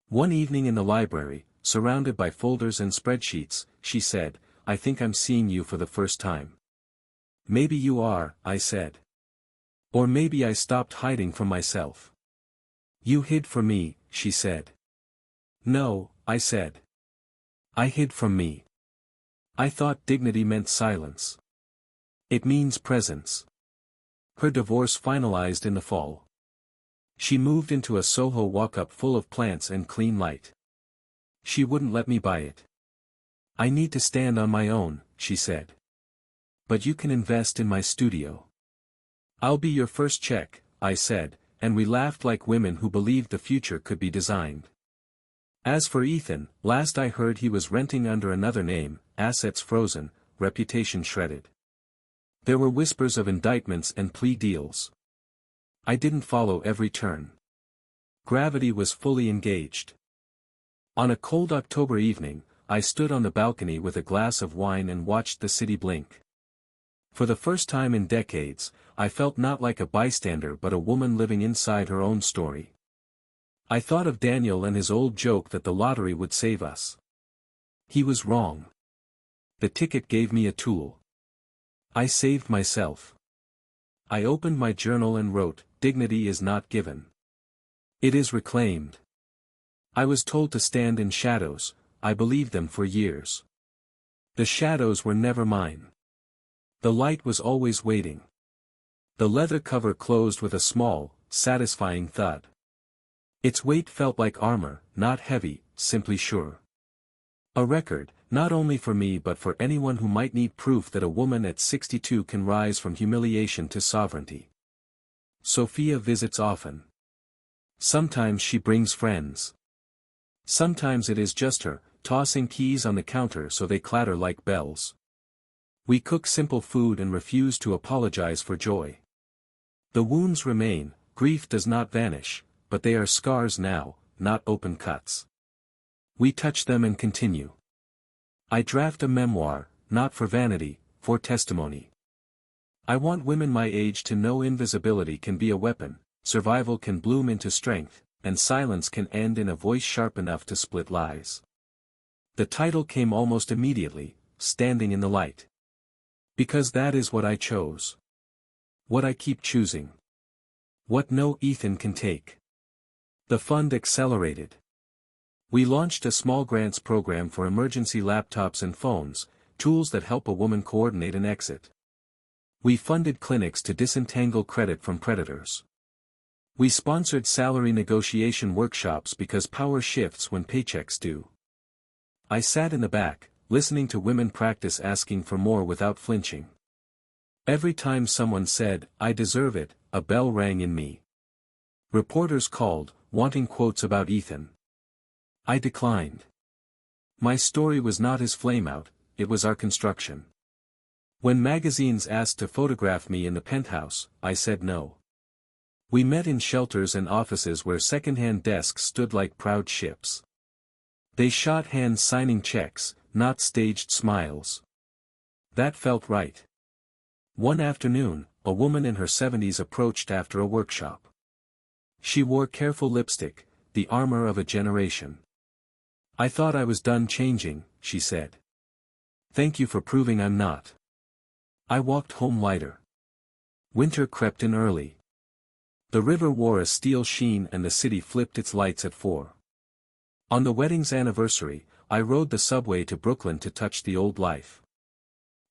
Speaker 1: One evening in the library, surrounded by folders and spreadsheets, she said, "I think I'm seeing you for the first time." "Maybe you are," I said. "Or maybe I stopped hiding from myself." "You hid from me," she said. "No," I said. "I hid from me. I thought dignity meant silence. It means presence." Her divorce finalized in the fall. She moved into a Soho walk-up full of plants and clean light. She wouldn't let me buy it. "I need to stand on my own," she said. "But you can invest in my studio." "I'll be your first check," I said, and we laughed like women who believed the future could be designed. As for Ethan, last I heard he was renting under another name, assets frozen, reputation shredded. There were whispers of indictments and plea deals. I didn't follow every turn. Gravity was fully engaged. On a cold October evening, I stood on the balcony with a glass of wine and watched the city blink. For the first time in decades, I felt not like a bystander but a woman living inside her own story. I thought of Daniel and his old joke that the lottery would save us. He was wrong. The ticket gave me a tool. I saved myself. I opened my journal and wrote, "Dignity is not given. It is reclaimed." I was told to stand in shadows. I believed them for years. The shadows were never mine. The light was always waiting. The leather cover closed with a small, satisfying thud. Its weight felt like armor, not heavy, simply sure. A record, not only for me but for anyone who might need proof that a woman at 62 can rise from humiliation to sovereignty. Sophia visits often. Sometimes she brings friends. Sometimes it is just her, tossing keys on the counter so they clatter like bells. We cook simple food and refuse to apologize for joy. The wounds remain, grief does not vanish, but they are scars now, not open cuts. We touch them and continue. I draft a memoir, not for vanity, for testimony. I want women my age to know invisibility can be a weapon, survival can bloom into strength, and silence can end in a voice sharp enough to split lies. The title came almost immediately, Standing in the Light. Because that is what I chose. What I keep choosing. What no Ethan can take. The fund accelerated. We launched a small grants program for emergency laptops and phones, tools that help a woman coordinate an exit. We funded clinics to disentangle credit from predators. We sponsored salary negotiation workshops because power shifts when paychecks do. I sat in the back, listening to women practice asking for more without flinching. Every time someone said, "I deserve it," a bell rang in me. Reporters called, wanting quotes about Ethan. I declined. My story was not his flameout, it was our construction. When magazines asked to photograph me in the penthouse, I said no. We met in shelters and offices where second-hand desks stood like proud ships. They shot hands signing checks, not staged smiles. That felt right. One afternoon, a woman in her 70s approached after a workshop. She wore careful lipstick, the armor of a generation. "I thought I was done changing," she said. "Thank you for proving I'm not." I walked home lighter. Winter crept in early. The river wore a steel sheen and the city flipped its lights at 4. On the wedding's anniversary, I rode the subway to Brooklyn to touch the old life.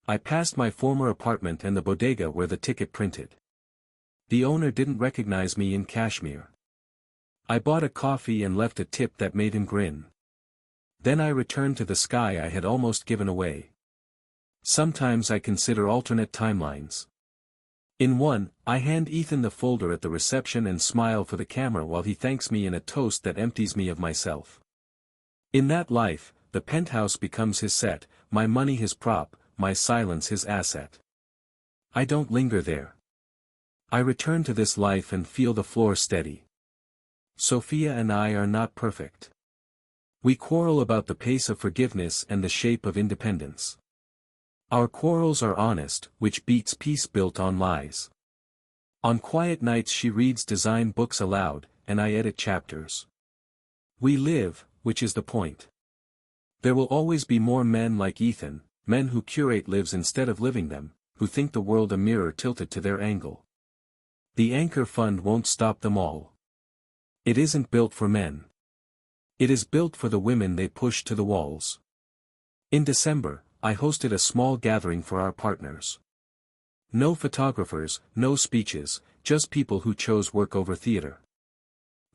Speaker 1: I passed my former apartment and the bodega where the ticket printed. The owner didn't recognize me in Kashmir. I bought a coffee and left a tip that made him grin. Then I returned to the sky I had almost given away. Sometimes I consider alternate timelines. In one, I hand Ethan the folder at the reception and smile for the camera while he thanks me in a toast that empties me of myself. In that life, the penthouse becomes his set, my money his prop, my silence his asset. I don't linger there. I return to this life and feel the floor steady. Sophia and I are not perfect. We quarrel about the pace of forgiveness and the shape of independence. Our quarrels are honest, which beats peace built on lies. On quiet nights she reads design books aloud, and I edit chapters. We live, which is the point. There will always be more men like Ethan, men who curate lives instead of living them, who think the world a mirror tilted to their angle. The Anchor Fund won't stop them all. It isn't built for men. It is built for the women they push to the walls. In December, I hosted a small gathering for our partners. No photographers, no speeches, just people who chose work over theater.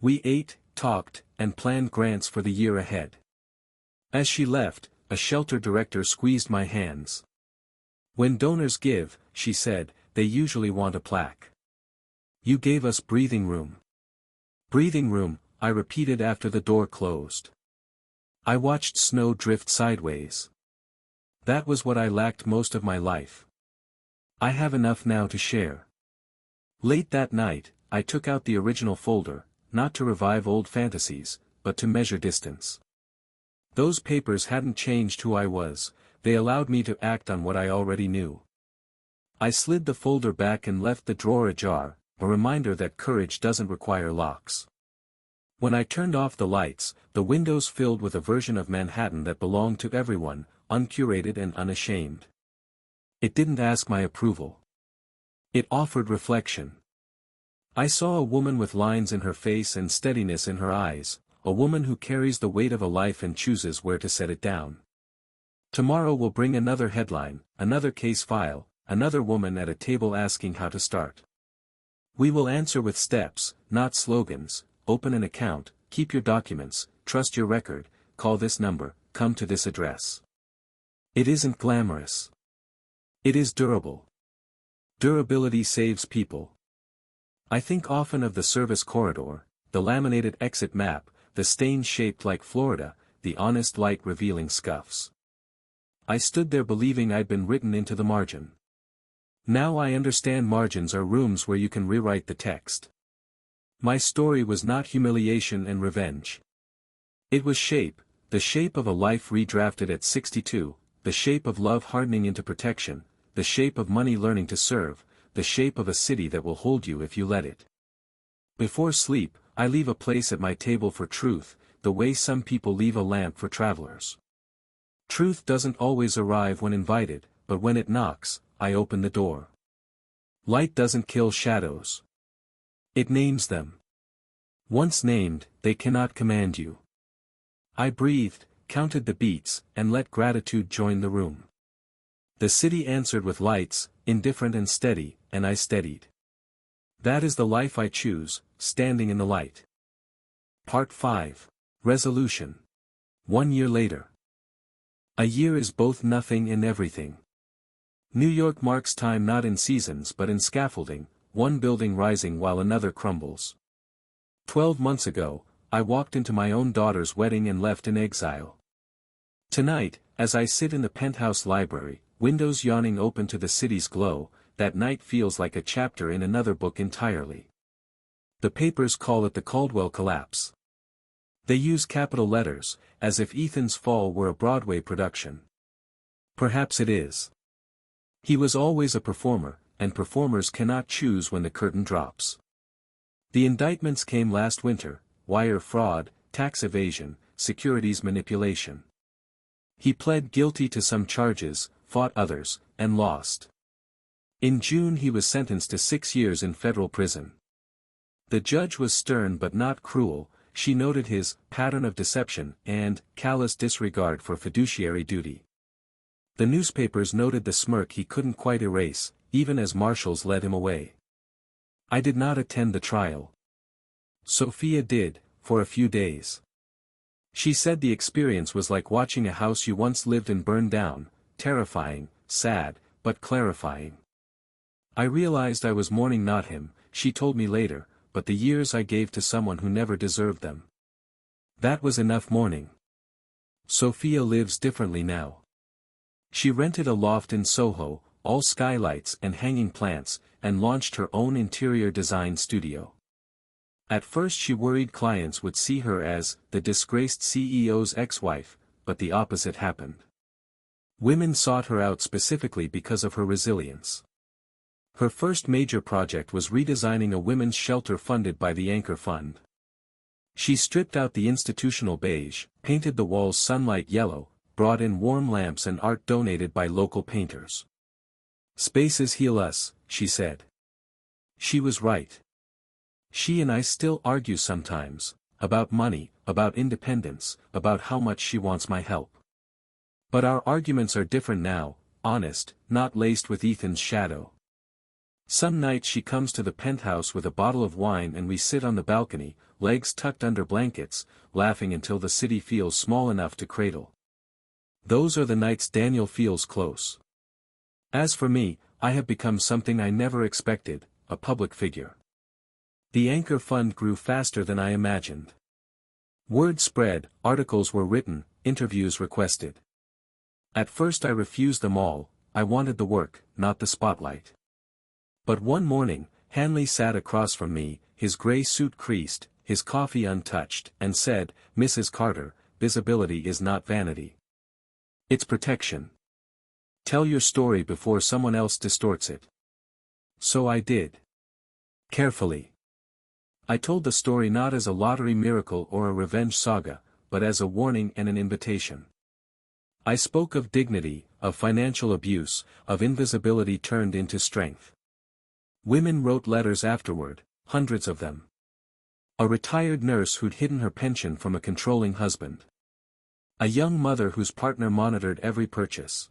Speaker 1: We ate, talked, and planned grants for the year ahead. As she left, a shelter director squeezed my hands. "When donors give," she said, "they usually want a plaque. You gave us breathing room." Breathing room, I repeated after the door closed. I watched snow drift sideways. That was what I lacked most of my life. I have enough now to share. Late that night, I took out the original folder, not to revive old fantasies, but to measure distance. Those papers hadn't changed who I was, they allowed me to act on what I already knew. I slid the folder back and left the drawer ajar, a reminder that courage doesn't require locks. When I turned off the lights, the windows filled with a version of Manhattan that belonged to everyone, uncurated and unashamed. It didn't ask my approval. It offered reflection. I saw a woman with lines in her face and steadiness in her eyes, a woman who carries the weight of a life and chooses where to set it down. Tomorrow will bring another headline, another case file, another woman at a table asking how to start. We will answer with steps, not slogans. Open an account, keep your documents, trust your record, call this number, come to this address. It isn't glamorous. It is durable. Durability saves people. I think often of the service corridor, the laminated exit map, the stains shaped like Florida, the honest light revealing scuffs. I stood there believing I'd been written into the margin. Now I understand margins are rooms where you can rewrite the text. My story was not humiliation and revenge. It was shape, the shape of a life redrafted at 62, the shape of love hardening into protection, the shape of money learning to serve, the shape of a city that will hold you if you let it. Before sleep, I leave a place at my table for truth, the way some people leave a lamp for travelers. Truth doesn't always arrive when invited, but when it knocks, I open the door. Light doesn't kill shadows. It names them. Once named, they cannot command you. I breathed, counted the beats, and let gratitude join the room. The city answered with lights, indifferent and steady, and I steadied. That is the life I choose, standing in the light. Part 5. Resolution. 1 year later. A year is both nothing and everything. New York marks time not in seasons but in scaffolding, one building rising while another crumbles. 12 months ago, I walked into my own daughter's wedding and left in exile. Tonight, as I sit in the penthouse library, windows yawning open to the city's glow, that night feels like a chapter in another book entirely. The papers call it the Caldwell collapse. They use capital letters, as if Ethan's fall were a Broadway production. Perhaps it is. He was always a performer, and performers cannot choose when the curtain drops. The indictments came last winter: wire fraud, tax evasion, securities manipulation. He pled guilty to some charges, fought others, and lost. In June he was sentenced to 6 years in federal prison. The judge was stern but not cruel. She noted his pattern of deception and callous disregard for fiduciary duty. The newspapers noted the smirk he couldn't quite erase, even as marshals led him away. I did not attend the trial. Sophia did, for a few days. She said the experience was like watching a house you once lived in burn down, terrifying, sad, but clarifying. I realized I was mourning not him, she told me later, but the years I gave to someone who never deserved them. That was enough mourning. Sophia lives differently now. She rented a loft in Soho, all skylights and hanging plants, and launched her own interior design studio. At first she worried clients would see her as the disgraced CEO's ex-wife, but the opposite happened. Women sought her out specifically because of her resilience. Her first major project was redesigning a women's shelter funded by the Anchor Fund. She stripped out the institutional beige, painted the walls sunlight yellow, brought in warm lamps and art donated by local painters. "Spaces heal us," she said. She was right. She and I still argue sometimes, about money, about independence, about how much she wants my help. But our arguments are different now, honest, not laced with Ethan's shadow. Some nights she comes to the penthouse with a bottle of wine and we sit on the balcony, legs tucked under blankets, laughing until the city feels small enough to cradle. Those are the nights Daniel feels close. As for me, I have become something I never expected, a public figure. The Anchor Fund grew faster than I imagined. Word spread, articles were written, interviews requested. At first I refused them all. I wanted the work, not the spotlight. But one morning, Hanley sat across from me, his gray suit creased, his coffee untouched, and said, "Mrs. Carter, visibility is not vanity. It's protection. Tell your story before someone else distorts it." So I did. Carefully. I told the story not as a lottery miracle or a revenge saga, but as a warning and an invitation. I spoke of dignity, of financial abuse, of invisibility turned into strength. Women wrote letters afterward, hundreds of them. A retired nurse who'd hidden her pension from a controlling husband. A young mother whose partner monitored every purchase.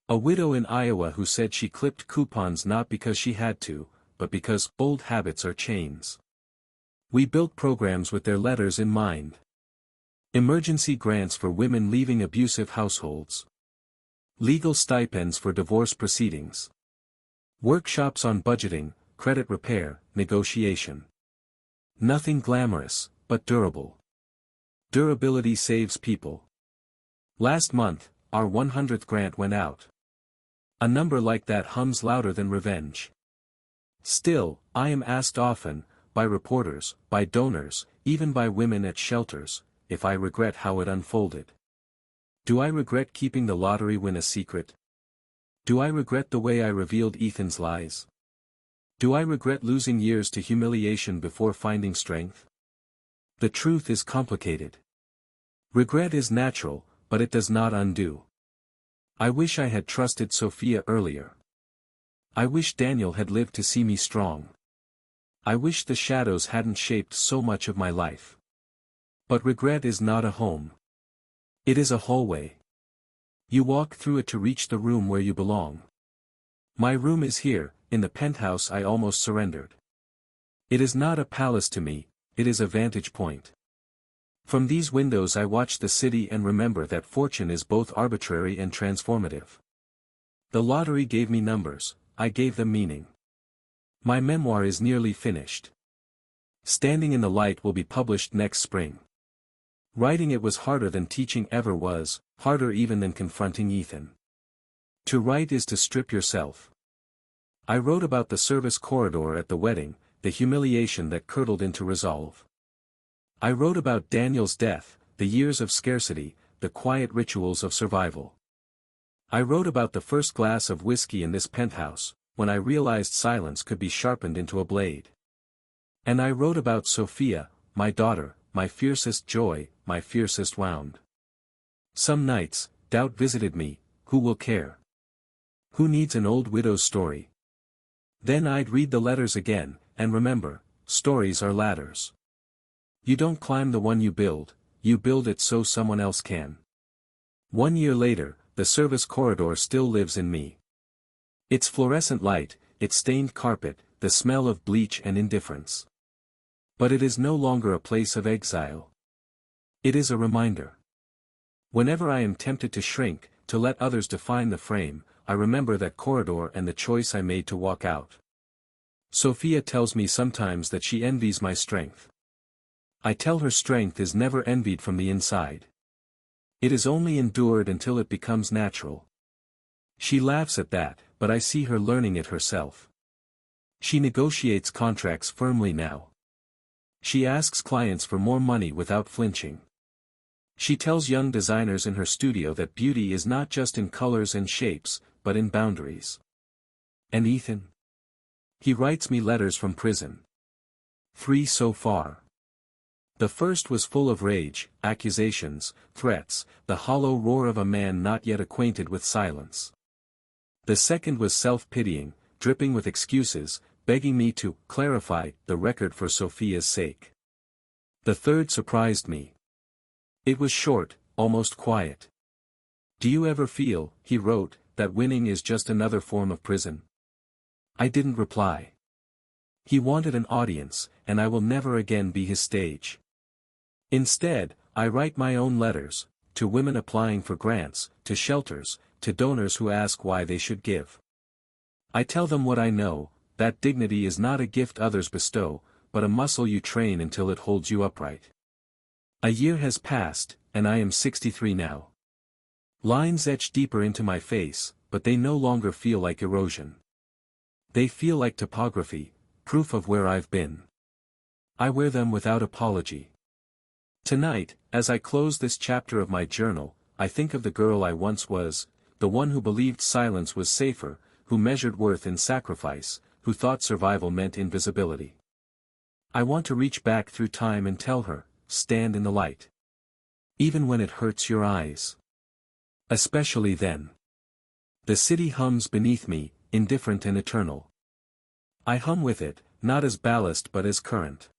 Speaker 1: A widow in Iowa who said she clipped coupons not because she had to, but because old habits are chains. We built programs with their letters in mind. Emergency grants for women leaving abusive households. Legal stipends for divorce proceedings. Workshops on budgeting, credit repair, negotiation. Nothing glamorous, but durable. Durability saves people. Last month, our 100th grant went out. A number like that hums louder than revenge. Still, I am asked often, by reporters, by donors, even by women at shelters, if I regret how it unfolded. Do I regret keeping the lottery win a secret? Do I regret the way I revealed Ethan's lies? Do I regret losing years to humiliation before finding strength? The truth is complicated. Regret is natural, but it does not undo. I wish I had trusted Sophia earlier. I wish Daniel had lived to see me strong. I wish the shadows hadn't shaped so much of my life. But regret is not a home. It is a hallway. You walk through it to reach the room where you belong. My room is here, in the penthouse I almost surrendered. It is not a palace to me, it is a vantage point. From these windows I watch the city and remember that fortune is both arbitrary and transformative. The lottery gave me numbers, I gave them meaning. My memoir is nearly finished. Standing in the Light will be published next spring. Writing it was harder than teaching ever was, harder even than confronting Ethan. To write is to strip yourself. I wrote about the service corridor at the wedding, the humiliation that curdled into resolve. I wrote about Daniel's death, the years of scarcity, the quiet rituals of survival. I wrote about the first glass of whiskey in this penthouse, when I realized silence could be sharpened into a blade. And I wrote about Sophia, my daughter, my fiercest joy, my fiercest wound. Some nights, doubt visited me, who will care? Who needs an old widow's story? Then I'd read the letters again, and remember, stories are ladders. You don't climb the one you build it so someone else can. 1 year later, the service corridor still lives in me. Its fluorescent light, its stained carpet, the smell of bleach and indifference. But it is no longer a place of exile. It is a reminder. Whenever I am tempted to shrink, to let others define the frame, I remember that corridor and the choice I made to walk out. Sophia tells me sometimes that she envies my strength. I tell her strength is never envied from the inside. It is only endured until it becomes natural. She laughs at that, but I see her learning it herself. She negotiates contracts firmly now. She asks clients for more money without flinching. She tells young designers in her studio that beauty is not just in colors and shapes, but in boundaries. And Ethan? He writes me letters from prison. 3 so far. The first was full of rage, accusations, threats, the hollow roar of a man not yet acquainted with silence. The second was self-pitying, dripping with excuses, begging me to clarify the record for Sophia's sake. The third surprised me. It was short, almost quiet. Do you ever feel, he wrote, that winning is just another form of prison? I didn't reply. He wanted an audience, and I will never again be his stage. Instead, I write my own letters, to women applying for grants, to shelters, to donors who ask why they should give. I tell them what I know, that dignity is not a gift others bestow, but a muscle you train until it holds you upright. A year has passed, and I am 63 now. Lines etch deeper into my face, but they no longer feel like erosion. They feel like topography, proof of where I've been. I wear them without apology. Tonight, as I close this chapter of my journal, I think of the girl I once was, the one who believed silence was safer, who measured worth in sacrifice, who thought survival meant invisibility. I want to reach back through time and tell her, stand in the light. Even when it hurts your eyes. Especially then. The city hums beneath me, indifferent and eternal. I hum with it, not as ballast but as current.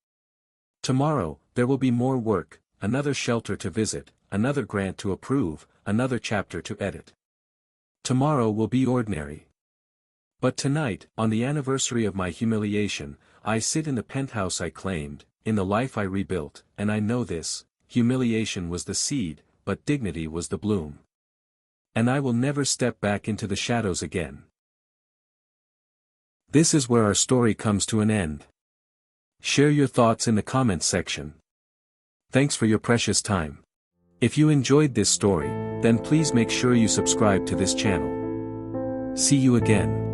Speaker 1: Tomorrow, there will be more work, another shelter to visit, another grant to approve, another chapter to edit. Tomorrow will be ordinary. But tonight, on the anniversary of my humiliation, I sit in the penthouse I claimed, in the life I rebuilt, and I know this, humiliation was the seed, but dignity was the bloom. And I will never step back into the shadows again. This is where our story comes to an end. Share your thoughts in the comments section. Thanks for your precious time. If you enjoyed this story, then please make sure you subscribe to this channel. See you again.